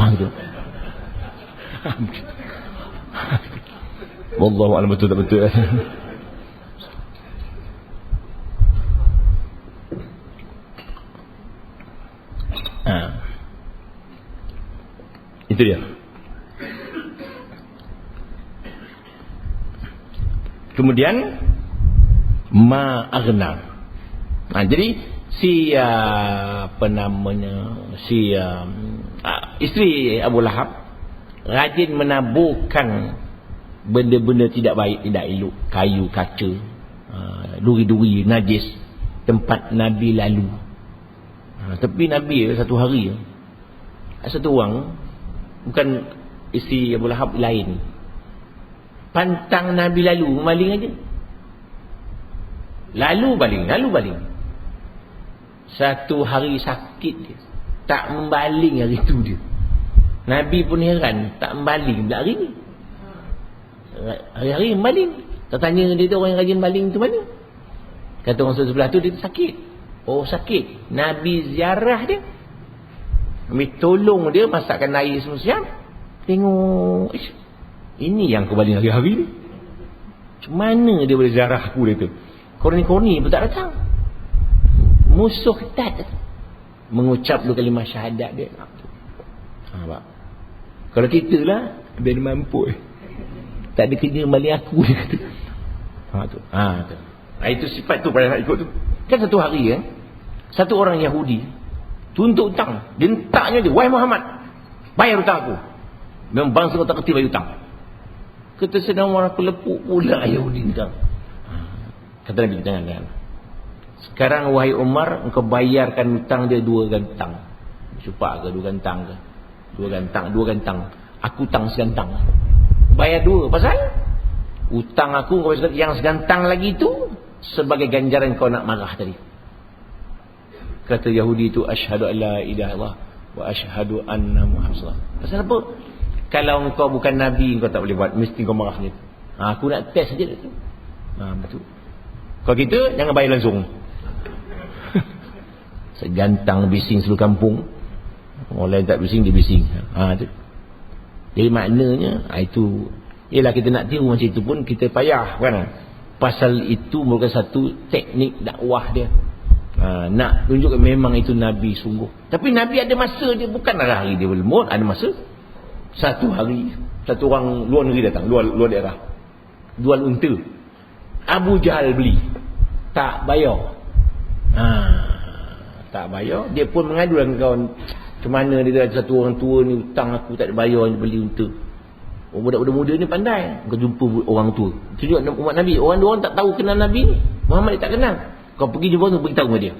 Wallahu a'lam, betul tak betul. Itu dia. Kemudian ma'aghna. Jadi si isteri Abu Lahab rajin menaburkan benda-benda tidak baik, tidak elok, kayu, kaca, duri-duri, najis tempat Nabi lalu. Tapi Nabi satu hari satu orang, bukan isteri Abu Lahab lain, pantang Nabi lalu, maling aja. Lalu baling. Satu hari sakit dia, tak membaling hari tu dia. Nabi pun heran, tak membaling pula hari ni. Hari-hari membaling. Tertanya dia tu, orang yang rajin baling tu mana? Kata orang sebelah tu dia sakit. Oh sakit. Nabi ziarah dia, Nabi tolong dia masakkan air semua. Tengok, ini yang aku baling hari-hari ni. Macam mana dia boleh ziarah aku dia tu? Korni-korni pun tak datang. Musuh ketat mengucap dua kalimah syahadat dia. Kalau kita lah, biar dia mampu. Tak ada kerja balik aku dia kata. Itu sifat tu pada nak ikut tu. Kan satu hari satu orang Yahudi tuntut hutang. Dia hentaknya dia, wahai Muhammad, bayar hutang aku. Memang bangsa kau tak kerti bayar hutang. Kata sedang orang aku lepuk pula Yahudi hutang. Kata Nabi, jangan. Sekarang wahai Umar, engkau bayarkan hutang dia 2 gantang. Supak ke 2 gantang ke? 2 gantang. Aku hutang segantang. Bayar 2. Pasal hutang aku yang segantang lagi tu sebagai ganjaran kau nak marah tadi. Kata Yahudi itu, asyhadu an la ilaha illallah wa asyhadu anna Muhammadan. Pasal apa? Kalau engkau bukan Nabi, engkau tak boleh buat. Mesti kau marah dia. Aku nak test saja tu. Betul. Kalau kita, jangan bayar langsung. Segantang bising seluruh kampung. Orang lain tak bising, dia bising. Tu. Jadi maknanya, itu. Yelah kita nak tiru macam itu pun, kita payah kan. Pasal itu merupakan satu teknik dakwah dia. Nak tunjukkan memang itu Nabi sungguh. Tapi Nabi ada masa dia. Bukanlah hari dia berlemut, ada masa. Satu hari, satu orang luar negeri datang, luar daerah. Jual unta. Abu Jahal beli. Tak bayar. Tak bayar. Dia pun mengadu dengan kawan. Macam mana dia ada satu orang tua ni hutang aku tak ada bayar, dia beli unta. Budak-budak muda ni pandai. Kau jumpa orang tua. Tunjuk umat Nabi. Orang tak tahu kenal Nabi ni. Muhammad dia tak kenal. Kau pergi jumpa tu, beritahu kepada dia.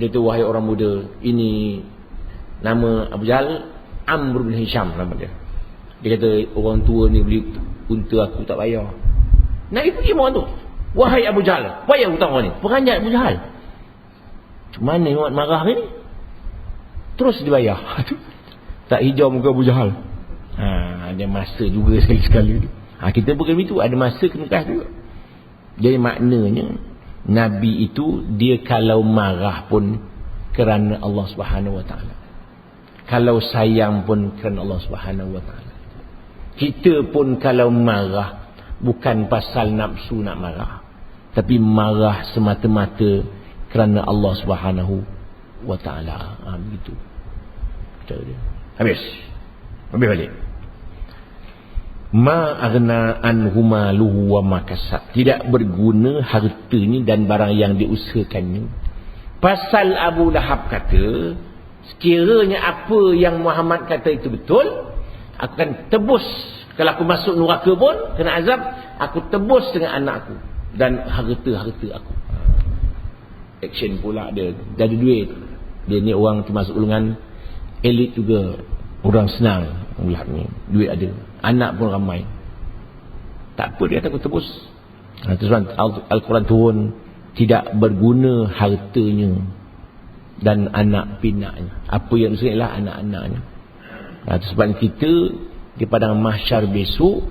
Dia tu, wahai orang muda, ini nama Abu Jahal, Amr bin Hisham nama dia. Dia kata orang tua ni beli unta aku tak bayar. Nabi pergi orang tu. Wahai Abu Jahal, bayar hutang orang ni. Peranjat Abu Jahal. Macam mana Muhammad marah ni? Terus dibayar. Tak hijau muka Abu Jahal. Ada masa juga sekali-sekali. Kita bukan begitu. Ada masa kena kas juga. Jadi maknanya Nabi itu dia kalau marah pun kerana Allah Subhanahu Wa Taala. Kalau sayang pun kerana Allah Subhanahu Wa Taala. Kita pun kalau marah bukan pasal nafsu nak marah, tapi marah semata-mata kerana Allah Subhanahu Wa Taala. Begitu. Habis balik. Ma aghna anhu maluhu wa ma kasab. Tidak berguna hartanya dan barang yang diusahakannya. Pasal Abu Lahab kata, sekiranya apa yang Muhammad kata itu betul, aku akan tebus. Kalau aku masuk neraka pun kena azab, aku tebus dengan anakku dan harta-harta aku. Action pula dia. Jadi duit. Dia ni orang termasuk golongan elit juga. Orang senang. Duit ada. Anak pun ramai. Tak apa, dia kata aku tebus. Terus Al-Quran turun, tidak berguna hartanya dan anak pinaknya. Apa yang disebut ialah anak-anaknya. Sebab kita di padang mahsyar besok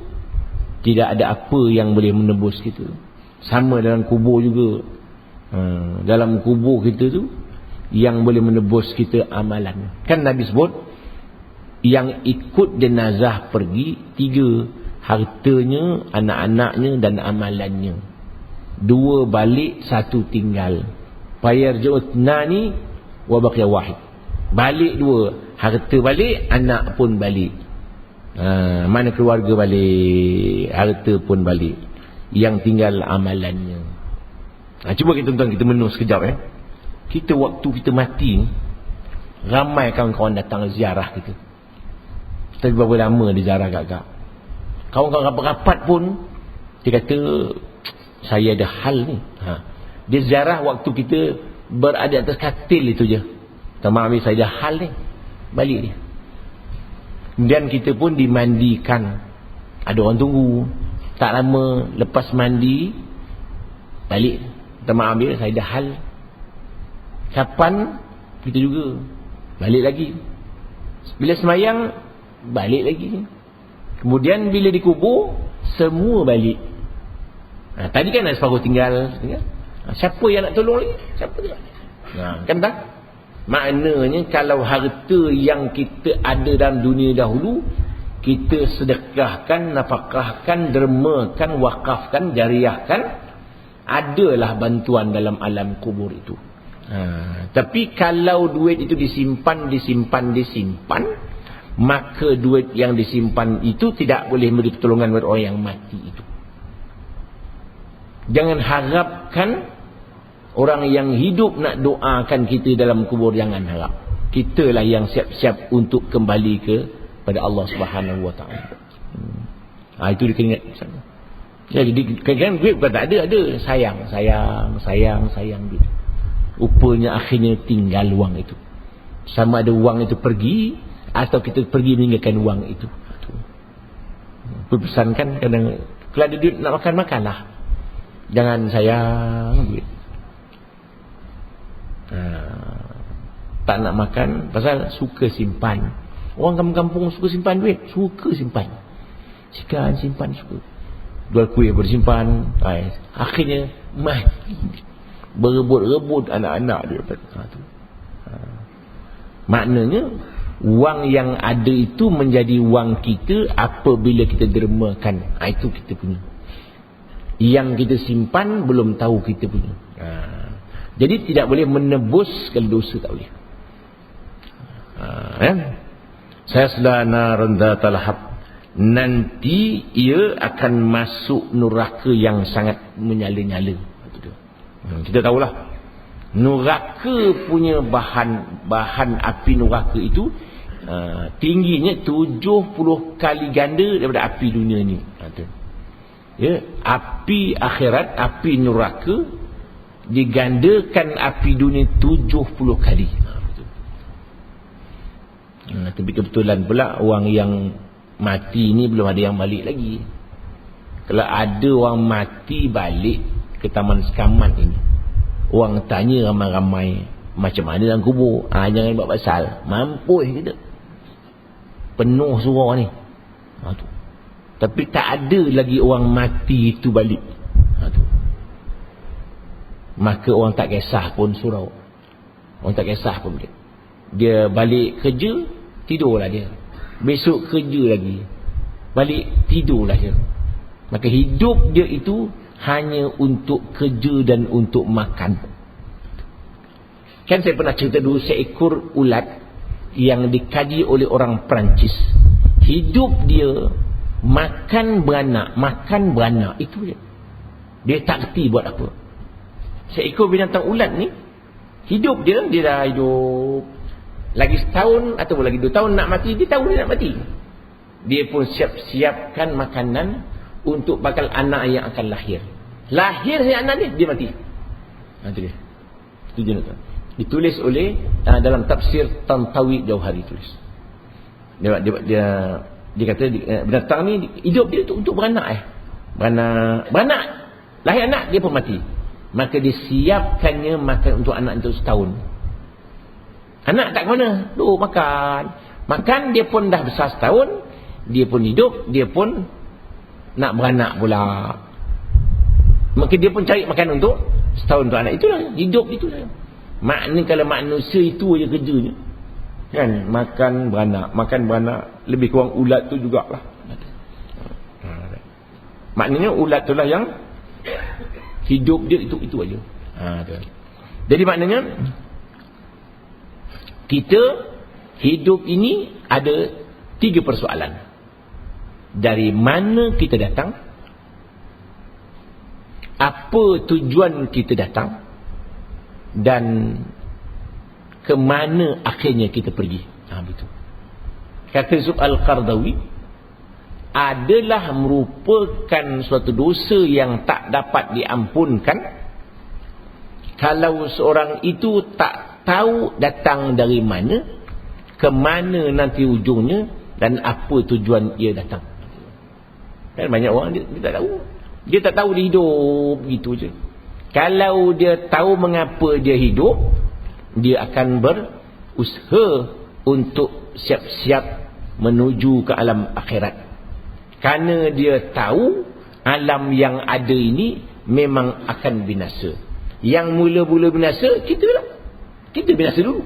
tidak ada apa yang boleh menebus kita. Sama dalam kubur juga. Dalam kubur kita tu yang boleh menebus kita amalan. Kan Nabi sebut yang ikut jenazah pergi 3, hartanya, anak-anaknya dan amalannya. 2 balik, 1 tinggal. Fayarju'utnani wa baqiya wahid. Balik 2, harta balik, anak pun balik. Mana keluarga balik, harta pun balik. Yang tinggal amalannya. Cuba kita tuan-tuan kita menus sekejap Kita waktu kita mati, ramai kawan-kawan datang ziarah kita. Tapi berapa lama dia ziarah agak-agak. Kawan-kawan rapat-rapat pun dia kata saya ada hal ni. Dia ziarah waktu kita berada atas katil itu je. Maaf saya ada hal ni. Balik dia. Kemudian kita pun dimandikan. Ada orang tunggu. Tak lama lepas mandi balik. Maaf saya ada hal. Kapan kita juga balik lagi. Bila semayang balik lagi. Kemudian bila dikubur semua balik. Tadi kan ada separuh tinggal. Siapa yang nak tolong lagi? Siapa tu? Kan tak? Maknanya kalau harta yang kita ada dalam dunia dahulu kita sedekahkan, nafkahkan, dermakan, wakafkan, jariahkan, adalah bantuan dalam alam kubur itu. Tapi kalau duit itu disimpan, maka duit yang disimpan itu tidak boleh memberi pertolongan kepada orang yang mati itu. Jangan harapkan orang yang hidup nak doakan kita dalam kubur, jangan harap. Kitalah yang siap-siap untuk kembali kepada Allah Subhanahu Wa Taala. Itu dia kena ingat. Jadi kadang-kadang duit bukan tak ada, sayang duit. Rupanya akhirnya tinggal wang itu. Sama ada wang itu pergi atau kita pergi meninggalkan wang itu. Berpesankan kadang kalau ada duit nak makan, makanlah. Jangan sayang duit. tak nak makan pasal suka simpan. Orang kampung-kampung suka simpan duit, suka simpan. Simpan suka. Jual kuih bersimpan, akhirnya mati. Berebut-rebut anak-anak dia. Maknanya wang yang ada itu menjadi wang kita apabila kita dermakan. Itu kita punya. Yang kita simpan belum tahu kita punya. Jadi tidak boleh menebus kalau dosa, tak boleh. Saya selana rendah talahab, nanti ia akan masuk neraka yang sangat menyala-nyala. Kita tahulah neraka punya bahan api neraka itu tingginya 70 kali ganda daripada api dunia ni. Api akhirat, api neraka digandakan api dunia 70 kali. Tapi kebetulan pula orang yang mati ni belum ada yang balik lagi. Kalau ada orang mati balik ke taman sekamat ini, orang tanya ramai-ramai, macam mana dalam kubur? Jangan buat pasal, mampus kita, penuh surau ni. Tapi tak ada lagi orang mati itu balik. Maka orang tak kisah pun surau, orang tak kisah pun dia balik kerja, tidurlah dia. Besok kerja lagi, balik tidurlah dia. Maka hidup dia itu hanya untuk kerja dan untuk makan. Kan saya pernah cerita dulu seekor ulat yang dikaji oleh orang Perancis. Hidup dia makan beranak, itu je. Dia tak kerti buat apa. Seekor binatang ulat ni, hidup dia dah hidup lagi setahun ataupun lagi 2 tahun nak mati, dia tahu dia nak mati. Dia pun siap-siapkan makanan untuk bakal anak yang akan lahir. Lahir si anak dia mati. Itu dia. Itu dia. Ditulis oleh dalam tafsir Tantawi Jauhari tulis. Dia kata binatang ni hidup dia untuk beranak. Beranak. Lahir anak dia pun mati. Maka disiapkannya makan untuk anak itu setahun. Anak tak ke mana? Makan dia pun dah besar setahun, dia pun hidup, dia pun nak beranak pula. Maka dia pun cari makan untuk setahun untuk anak. Itulah hidup, itulah. Maknanya kalau manusia itu aja kerjanya, kan, makan beranak, lebih kurang ulat tu jugalah. Maknanya ulat itulah yang hidup dia itu aja. Jadi maknanya kita hidup ini ada 3 persoalan. Dari mana kita datang? Apa tujuan kita datang? Dan ke mana akhirnya kita pergi? Betul. Kata Yusuf Al-Qardawi, adalah merupakan suatu dosa yang tak dapat diampunkan kalau seorang itu tak tahu datang dari mana, ke mana nanti ujungnya, dan apa tujuan ia datang. Kan banyak orang dia tak tahu. Dia tak tahu dia hidup gitu je. Kalau dia tahu mengapa dia hidup, dia akan berusaha untuk siap-siap menuju ke alam akhirat. Kerana dia tahu alam yang ada ini memang akan binasa. Yang mula-mula binasa, kita lah. Kita binasa dulu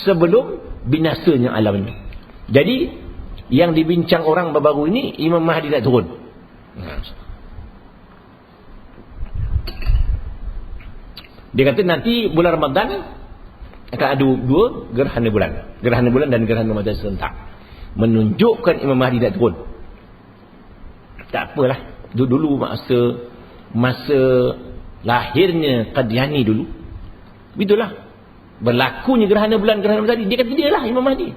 sebelum binasanya alam ini. Jadi yang dibincang orang baru-baru ini, Imam Mahdi nak turun. Dia kata nanti bulan Ramadan akan ada 2 gerhana bulan. Gerhana bulan dan gerhana Ramadan serentak, menunjukkan Imam Mahdi nak turun. Tak apalah, dulu masa lahirnya Qadiani dulu, begitulah berlakunya gerhana bulan, gerhana matahari. Dia kata dia lah Imam Mahdi.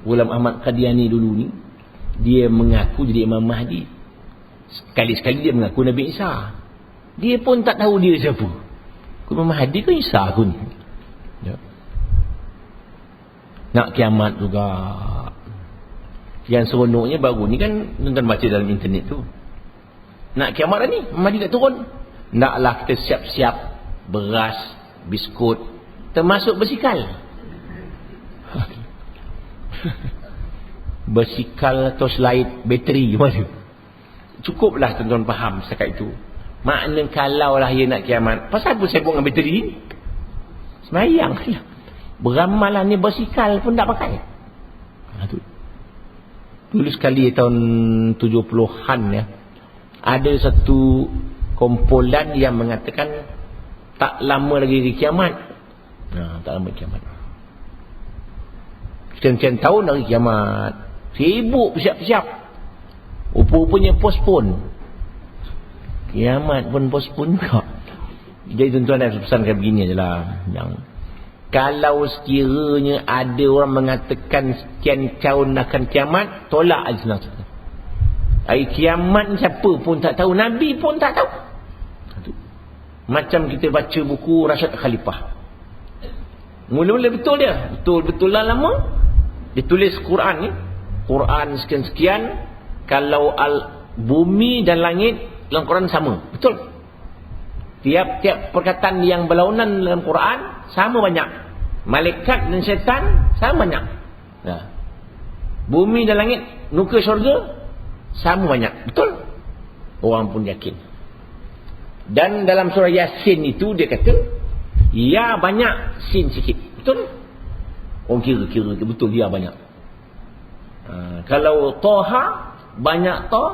Ghulam Ahmad Qadiani dulu ni, dia mengaku jadi Imam Mahdi. Sekali-sekali dia mengaku Nabi Isa. Dia pun tak tahu dia siapa. Imam Mahdi ke Isa pun. Ya. Nak kiamat juga. Yang seronoknya baru ni kan, tuan-tuan baca dalam internet tu, nak kiamat ni, Imam Mahdi tak turun. Naklah kita siap-siap beras, biskut, termasuk bersikal. Bersikal atau slide bateri mana? Cukuplah tuan-tuan faham setakat itu. Makna kalau lah ia nak kiamat, pasal apa saya buat dengan bateri ni? Semayang lah. Beramalan ni bersikal pun tak pakai. Dulu sekali tahun 70-an ya, ada satu kumpulan yang mengatakan tak lama lagi di kiamat. Tak lama kiamat. Sekian-sekian tahun lagi kiamat. Sibuk bersiap-siap. Rupa-rupanya postpone. Kiamat pun postpone juga. Jadi tuan-tuan dah pesankan begini je lah. Yang kalau sekiranya ada orang mengatakan sekian tahun akan kiamat, tolak aja senang. Hari kiamat siapa pun tak tahu. Nabi pun tak tahu. Macam kita baca buku Rashad Khalifah. Mula-mula betul dia. Betul-betul lah lama. Dia tulis Quran ni. Quran sekian-sekian. Kalau bumi dan langit dalam Quran sama. Betul. Tiap-tiap perkataan yang berlawanan dalam Quran sama banyak. Malaikat dan syaitan sama banyak. Bumi dan langit, nuka syurga sama banyak. Betul. Orang pun yakin. Dan dalam surah Yasin itu dia kata, ya banyak, sin sikit. Betul. Orang kira-kira betul dia banyak. Kalau Toha banyak to,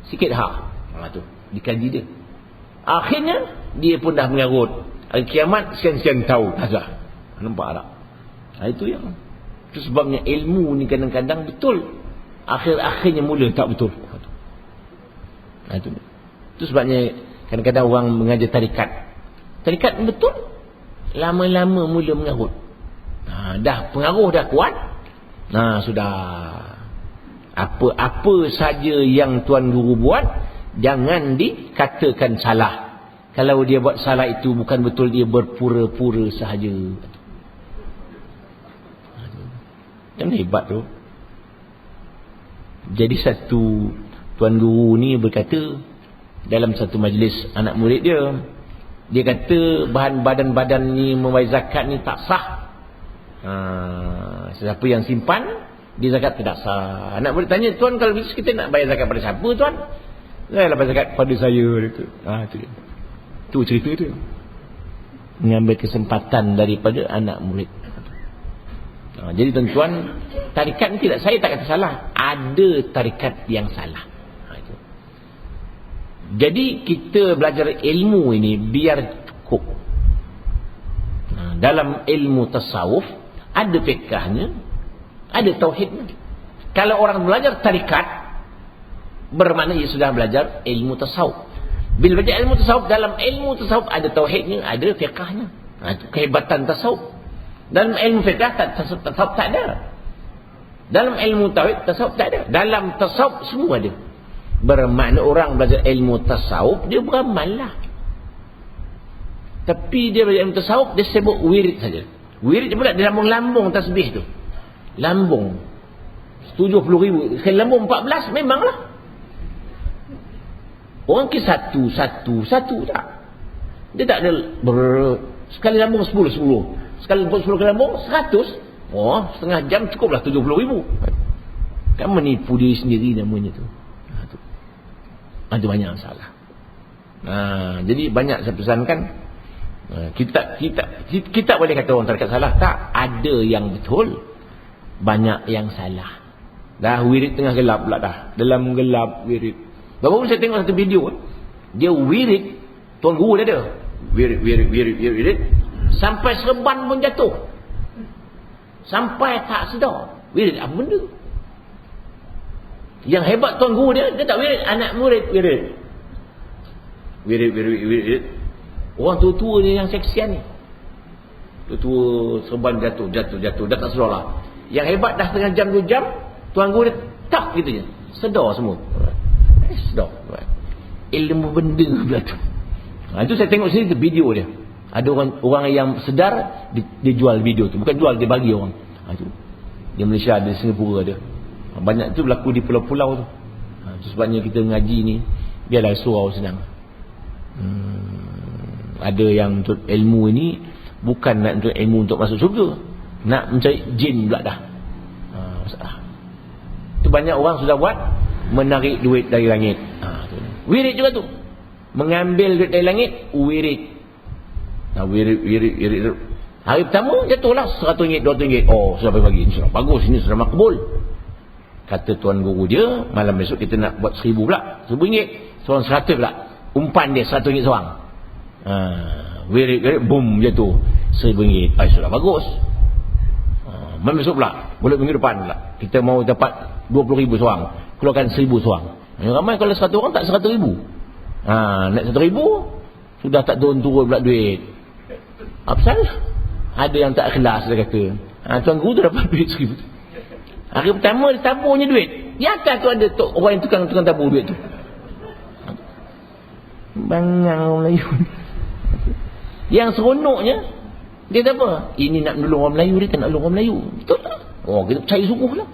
sikit ha. Tu dikaji dia. Akhirnya dia pun dah mengarut. Hari kiamat sekian-sekian tahu. Azah. Nampak tak? Itu yang. Itu sebabnya ilmu ni kadang-kadang betul. Akhir-akhirnya mula tak betul. Itu sebabnya kadang-kadang orang mengajar tarikat. Tarikat betul. Lama-lama mula mengarut. Dah pengaruh dah kuat. Sudah. Apa-apa saja yang Tuan Guru buat, jangan dikatakan salah. Kalau dia buat salah itu bukan betul, dia berpura-pura sahaja. Yang hebat tu. Jadi satu Tuan Guru ni berkata dalam satu majlis anak murid dia, dia kata badan-badan ni membayar zakat ni tak sah. Siapa yang simpan, dia zakat tidak sah. Anak murid tanya, Tuan kalau begitu kita nak bayar zakat pada siapa Tuan? Saya lah bayar zakat pada saya. Itu dia. Tu cerita tu. Mengambil kesempatan daripada anak murid. Jadi tuan-tuan, tarikat ni tidak, saya tak kata salah. Ada tarikat yang salah. Jadi kita belajar ilmu ini biar cukup. Dalam ilmu tasawuf ada fiqhnya, ada tauhidnya. Kalau orang belajar tarikat, bermakna ia sudah belajar ilmu tasawuf. Bila belajar ilmu tasawuf, dalam ilmu tasawuf ada tauhidnya, ada fiqhnya. Itu kehebatan tasawuf. Dalam ilmu fiqh tasawuf tak ada. Dalam ilmu tauhid tasawuf tak ada. Dalam tasawuf semua ada. Bermakna orang belajar ilmu tasawuf, dia beramal lah. Tapi dia belajar ilmu tasawuf, dia sebut wirid saja. Wirid pula dia lambung-lambung tasbih tu. Lambung 70,000. Sekali lambung 14 memanglah. Orang ke satu tak. Dia tak ada sekali lambung 10. Sekali 10 kali lambung 100. Setengah jam cukuplah 70,000. Kan menipu diri sendiri namanya tu. Ada banyak salah. Jadi banyak saya pesankan, kita boleh kata orang tarikat salah. Tak, ada yang betul, banyak yang salah. Dah wirid tengah gelap pula dah. Dalam gelap wirid. Baru saya tengok satu video, dia wirid, Tuan Guru dia ada. Wirid. Sampai serban pun jatuh. Sampai tak sedar. Wirid apa benda? Yang hebat Tuan Guru dia tak wirid, anak murid wirid. Wirid. Orang tua-tua ni yang seksian ni. Tua-tua serban jatuh. Dah tak sedar lah. Yang hebat dah setengah jam 2 jam, Tuan Guru dia tak gitu je. Sedar semua. Sedar. Ilmu benda pula tu. Itu saya tengok sini tu video dia. Ada orang yang sedar, dia jual video tu. Bukan jual, dia bagi orang. Itu. Di Malaysia ada, di Singapura ada. Banyak tu berlaku di pulau-pulau tu. Itu sebabnya kita ngaji ni biarlah surau senang. Ada yang untuk ilmu ini bukan nak untuk ilmu untuk masuk syurga, nak mencari jin pula dah. masalah. Itu banyak orang sudah buat, menarik duit dari langit. Wirid juga tu, mengambil duit dari langit, wirid. Wirid. Hari pertama jatuhlah RM100, RM200. Oh, sudah bagi insya-Allah. Bagus, ini sudah makbul. Kata tuan guru dia, malam besok kita nak buat RM1,000 pula. RM1,000, seorang RM100 pula. Umpan dia RM100 seorang. Wirid, boom, jatuh RM1,000. Sudah bagus. Malam besok pula, boleh minggu depan pula. Kita mau dapat RM20,000 seorang, keluarkan RM1,000 seorang. Yang ramai kalau 100 orang tak RM100,000. Nak RM100,000 sudah tak turun-turun pula duit. Apa salah? Ada yang tak ikhlas, dia kata. Tuan guru tu dapat duit RM1,000. Hari pertama dia taburnya duit. Di atas tu ada orang yang tukang tabur duit tu. Bangang orang Melayu. Yang seronoknya, dia kata apa? Ini nak menolong orang Melayu, dia tak nak menolong orang Melayu. Betul tak? Kita percaya sungguh lah.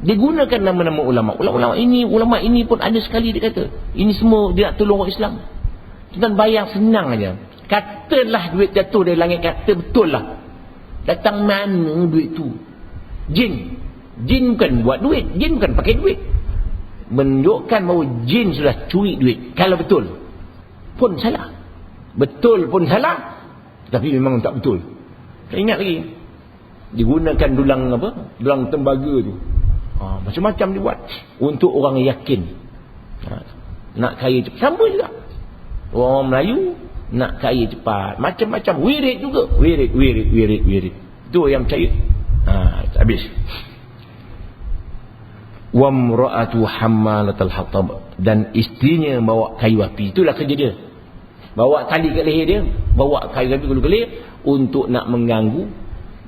Dia gunakan nama-nama ulama. Ulama ini pun ada sekali dia kata. Ini semua dia nak tolong orang Islam. Tuan bayang senang aja. Katalah duit jatuh dari langit, kata betul lah. Datang mana duit tu? Jin bukan buat duit, jin bukan pakai duit. Menunjukkan bahawa jin sudah curi duit. Kalau betul pun salah. Betul pun salah. Tapi memang tak betul. Saya ingat lagi, digunakan dulang tembaga tu. Macam-macam dibuat untuk orang yakin. Nak kaya cepat. Sama juga orang Melayu nak kaya cepat. Macam-macam. Wirid juga. Wirid. Itu yang percaya. Habis. Wamra'atu hammalatal hatab, dan isterinya bawa kayu api. Itulah kerja dia. Bawa tali kat leher dia, bawa kayu api ke leher untuk nak mengganggu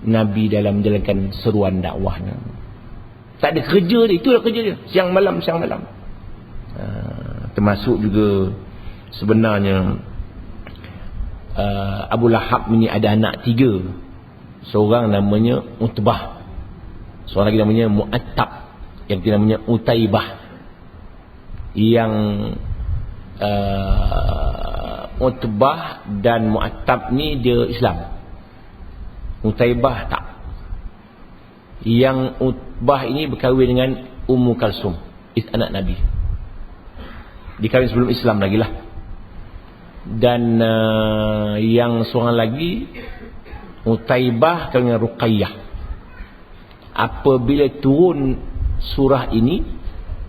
Nabi dalam menjalankan seruan dakwahnya. Tak ada kerja dia, itulah kerja dia. Siang malam. Termasuk juga sebenarnya Abu Lahab ni ada anak 3. Seorang namanya Utbah, seorang lagi namanya Mu'attab, yang ketiga namanya Utaibah. Yang Utbah dan Mu'attab ni dia Islam, Utaibah tak. Yang Utbah ini berkahwin dengan Ummu Kalsum, anak Nabi. Dikahwin sebelum Islam lagi lah. Dan yang seorang lagi Utaibah dengan Ruqayyah. Apabila turun surah ini,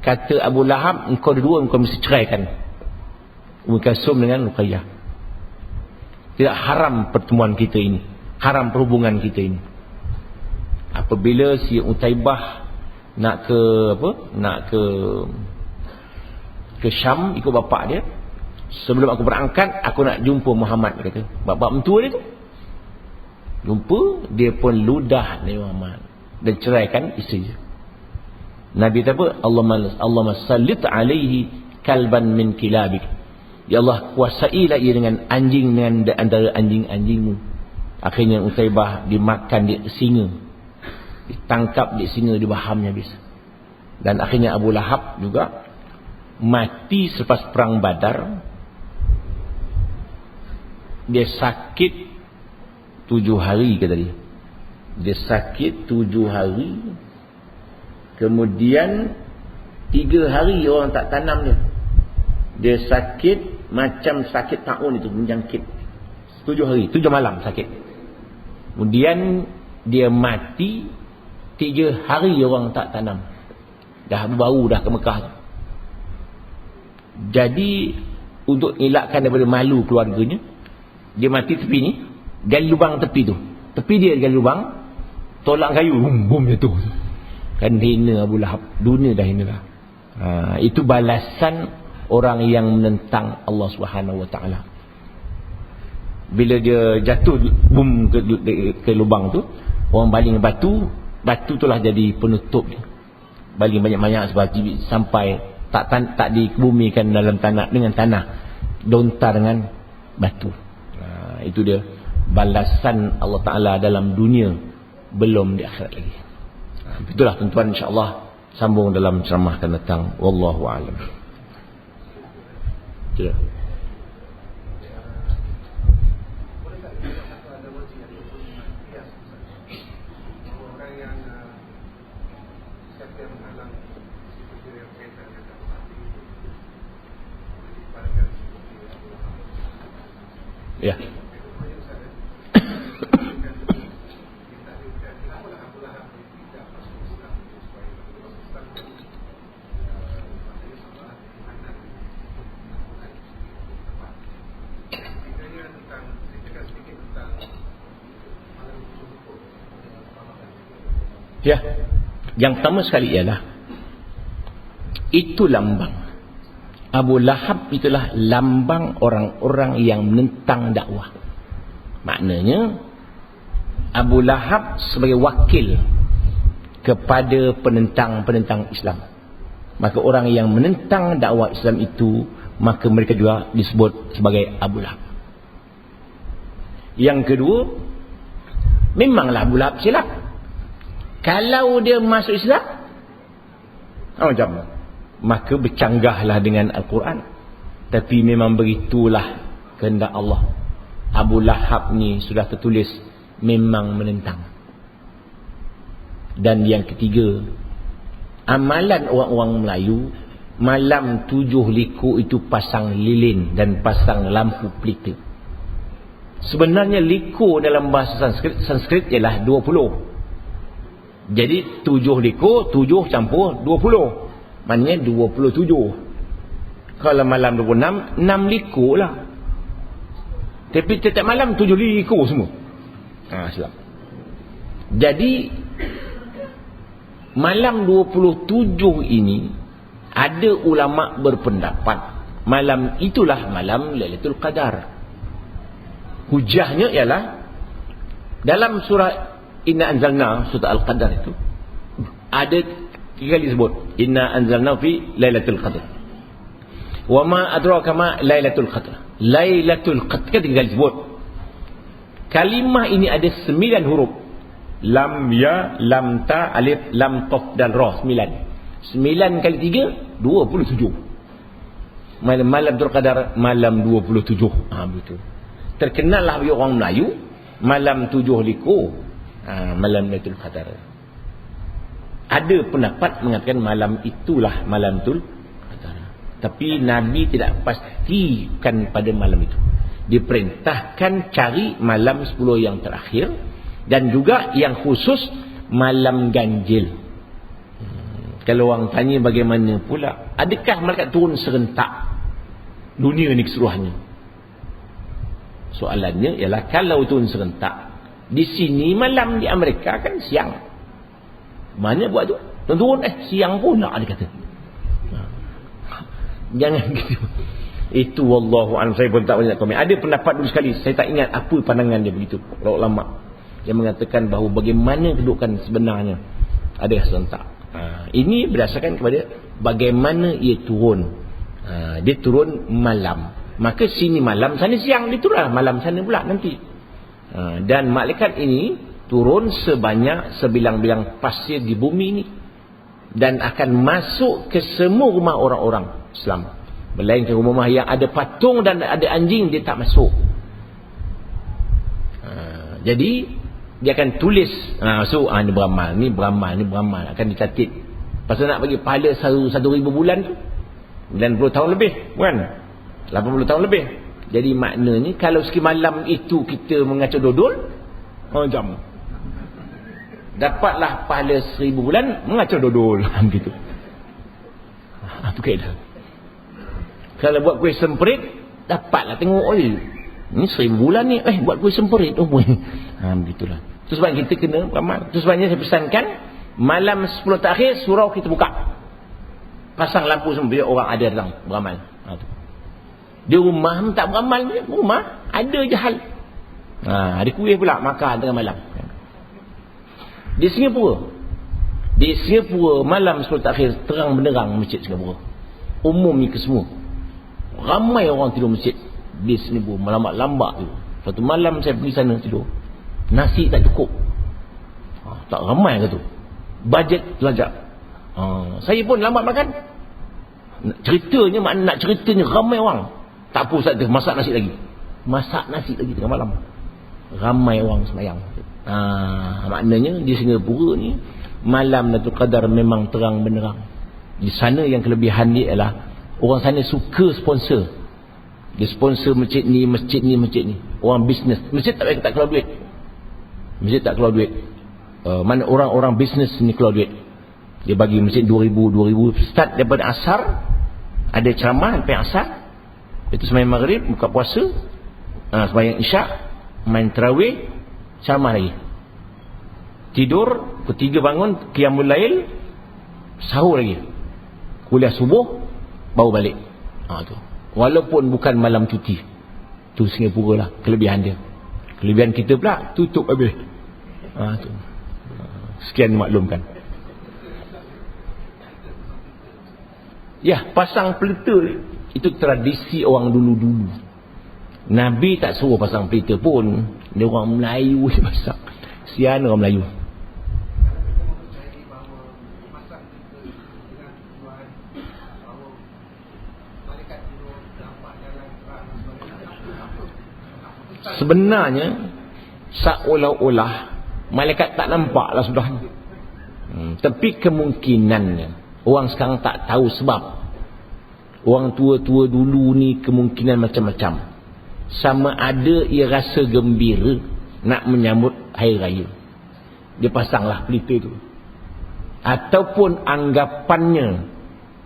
kata Abu Lahab, engkau dua engkau mesti ceraikan Ummu Kalsum dengan Ruqayyah. Tidak haram pertemuan kita ini, haram perhubungan kita ini. Apabila si Utaibah nak ke Syam ikut bapak dia, sebelum aku berangkat aku nak jumpa Muhammad, dia kata. Bapak mentua dia tu jumpa, dia pun ludah Nabi Muhammad dan ceraikan isteri dia. Nabi kata apa? Allahumma sallit alaihi kalban min kilabik. Ya Allah, kuasailah ia dengan anjing, dengan antara anjing-anjingmu. Akhirnya Utaibah dimakan di singa, ditangkap di singa, dibahamnya habis. Dan akhirnya Abu Lahab juga mati selepas perang Badar. Dia sakit 7 hari kata dia. Dia sakit 7 hari. Kemudian 3 hari orang tak tanam dia. Dia sakit macam sakit taun itu, menjangkit. 7 hari, 7 malam sakit. Kemudian dia mati 3 hari orang tak tanam. Dah baru dah ke Mekah. Jadi untuk elakkan daripada malu keluarganya, dia mati tepi ni, gali lubang tepi tu. Tepi dia gali lubang, tolak kayu, bum jatuh. Kan hina Abu Lahab, dunia dah hina dah. Itu balasan orang yang menentang Allah Subhanahu Wa Taala. Bila dia jatuh bum ke lubang tu, orang baling batu itulah jadi penutup dia. Baling banyak-banyak sebab sampai tak dikebumikan dalam tanah dengan tanah, dontar dengan batu. Itu dia balasan Allah Ta'ala dalam dunia, belum di akhirat lagi. Itulah tuan-tuan, insya-Allah sambung dalam ceramah akan datang. Wallahu a'lam. Ya. Ya. Ya. Yang pertama sekali ialah itu lambang. Abu Lahab itulah lambang orang-orang yang menentang dakwah. Maknanya Abu Lahab sebagai wakil kepada penentang-penentang Islam. Maka orang yang menentang dakwah Islam itu, maka mereka juga disebut sebagai Abu Lahab. Yang kedua, memanglah Abu Lahab silap. Kalau dia masuk Islam, macam mana? Maka bercanggahlah dengan Al-Quran. Tapi memang begitulah kehendak Allah. Abu Lahab ni sudah tertulis memang menentang. Dan yang ketiga, amalan orang-orang Melayu, malam 7 liku itu pasang lilin dan pasang lampu pelita. Sebenarnya liku dalam bahasa Sanskrit ialah 20. Jadi 7 liku, 7 campur 20. Maknanya 27. Kalau malam 26, 6 liku lah. Tapi setiap malam 7 liku semua. Silap. Jadi malam 27 ini, ada ulama berpendapat malam itulah malam Lailatul Qadar. Hujahnya ialah dalam surah Inna Anzalna, surah Al-Qadar itu ada 3 kali sebut Inna Anzalna fi Lailatul Qadar. Wa ma adraka ma Lailatul Qadar. Lailatul Qadar 3 kali sebut. Kalimah ini ada 9 huruf. Lam, ya, lam, ta, alif, lam, qaf dan ra. 9 kali 3 27. Malam Lailatul Qadar malam 27. Betul. Terkenallah bagi orang Melayu malam 7 liku, malam Lailatul Qadar. Ada pendapat mengatakan malam itulah malam Lailatul Qadar. Tapi Nabi tidak pastikan pada malam itu. Diperintahkan cari malam 10 yang terakhir, dan juga yang khusus malam ganjil. Kalau orang tanya bagaimana pula, adakah malaikat turun serentak dunia ni keseluruhannya? Soalannya ialah, kalau turun serentak, di sini malam, di Amerika kan siang. Mana buat tu? Turun siang pula dia kata. Jangan gitu. Itu wallahu a'lam, saya pun tak banyak komen. Ada pendapat dulu sekali, saya tak ingat apa pandangan dia begitu, ulama yang mengatakan bahawa bagaimana kedudukan sebenarnya ada serentak. Ini berdasarkan kepada bagaimana ia turun. Dia turun malam, maka sini malam, sana siang, dia turun malam sana pula nanti. Dan malaikat ini turun sebanyak sebilang-bilang pasir di bumi ini, dan akan masuk ke semua rumah orang-orang Islam. Melainkan rumah yang ada patung dan ada anjing, dia tak masuk. Jadi dia akan tulis, ni beramal, ni beramal, ni beramal, akan dicatat. Pasal nak bagi pahala 1,000 bulan tu 90 tahun lebih, kan? 80 tahun lebih. Jadi maknanya kalau semalam itu kita mengacau dodol, jam dapatlah pahala 1,000 bulan mengacau dodol. Begitu. Itu kaedah. Kalau buat kuih semperit, dapatlah tengok, ni 1,000 bulan ni, buat kuih semperit. Begitulah. Itu sebab kita kena beramal. Itu sebabnya saya pesankan, malam 10 terakhir, surau kita buka. Pasang lampu semua, biar orang ada datang beramal. Di rumah tak beramal, rumah ada je hal. Ada kuih pula, makan tengah malam. Di Singapura malam 10 terakhir, terang benderang masjid Singapura. Umum ni ke semua. Ramai orang tidur masjid di Singapura, lambat-lambat tu. Suatu malam saya pergi sana tidur, nasi tak cukup. Tak ramai ke tu, bajet telajak. Saya pun lambat makan. Ceritanya, nak ceritanya ramai orang. Tak apa Ustaz, masak nasi lagi tengah malam. Ramai orang sembahyang. Maknanya di Singapura ni malam Lailatul Qadar memang terang benderang. Di sana yang kelebihan dia ialah orang sana suka sponsor. Dia sponsor masjid ni. Orang bisnes. Masjid tak keluar duit. Mana orang-orang bisnes ni keluar duit. Dia bagi masjid 2,000. Start daripada asar. Ada ceramah sampai asar. Itu sembahyang maghrib, buka puasa. Sembahyang isyak, main tarawih, ceramah lagi. Tidur, ketiga bangun, qiyamul lail, sahur lagi. Kuliah subuh, baru balik. Tu. Walaupun bukan malam cuti. Tu Singapura lah kelebihan dia. Kelebihan kita pula tutup habis. Tu. Sekian dimaklumkan. Ya, pasang pelita itu tradisi orang dulu-dulu. Nabi tak suruh pasang pelita pun. Dia orang Melayu dia pasang. Sian orang Melayu. Sebenarnya seolah-olah malaikat tak nampak lah sudah. Tapi kemungkinannya orang sekarang tak tahu sebab. Orang tua-tua dulu ni kemungkinan macam-macam. Sama ada ia rasa gembira nak menyambut hari raya, dia pasanglah pelita tu. Ataupun anggapannya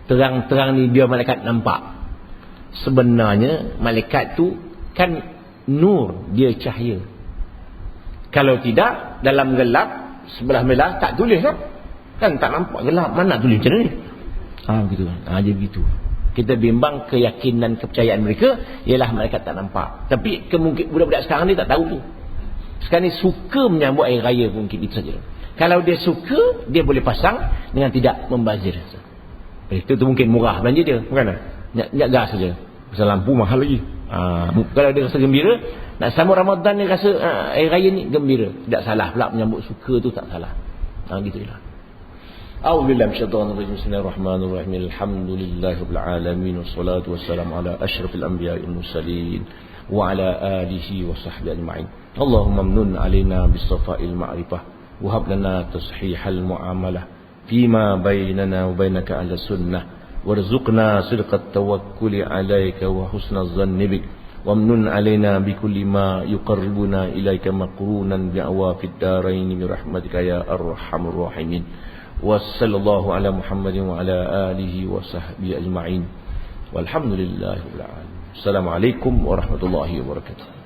terang-terang ni dia malaikat nampak. Sebenarnya malaikat tu kan nur, dia cahaya. Kalau tidak, dalam gelap sebelah belah tak tulis kan tak nampak, gelap mana tulis macam ni. Begitu. Dia begitu. Kita bimbang keyakinan kepercayaan mereka ialah malaikat tak nampak. Tapi kemungkinan budak-budak sekarang ni tak tahu tu. Sekarang ni suka menyambut hari raya mungkin itu saja. Kalau dia suka, dia boleh pasang dengan tidak membazir. Itu tu mungkin murah belanja dia, bukan? Nak gas saja. Pasal lampu mahal lagi. Kalau dia rasa gembira, nak sambut Ramadan dia rasa hari raya ni gembira. Tak salah pula menyambut suka tu, tak salah. Gitulah. A'udzubillahi minasyaitonir rajim. Bismillahirrahmanirrahim. Alhamdulillahirabbil alamin wassalatu wassalamu ala asyrafil anbiya'i wal mursalin wa ala alihi wa sahbihi ajma'in. Allahumma amnun 'alaina bis-safa'il ma'rifah wa hab lana tashihal mu'amalah fima bainana wa bainaka ahli sunnah warzuqna sidqat tawakkuli 'alaika wa husnaz zanni bik wamnun 'alaina bikulli ma yuqarribuna ilaika maqrunan bi'awafid darain bi rahmatika ya arhamar rahimin. Wassallallahu ala Muhammadin wa ala alihi wa sahbihi ajma'in. Walhamdulillahirabbil alamin. Assalamualaikum warahmatullahi wabarakatuh.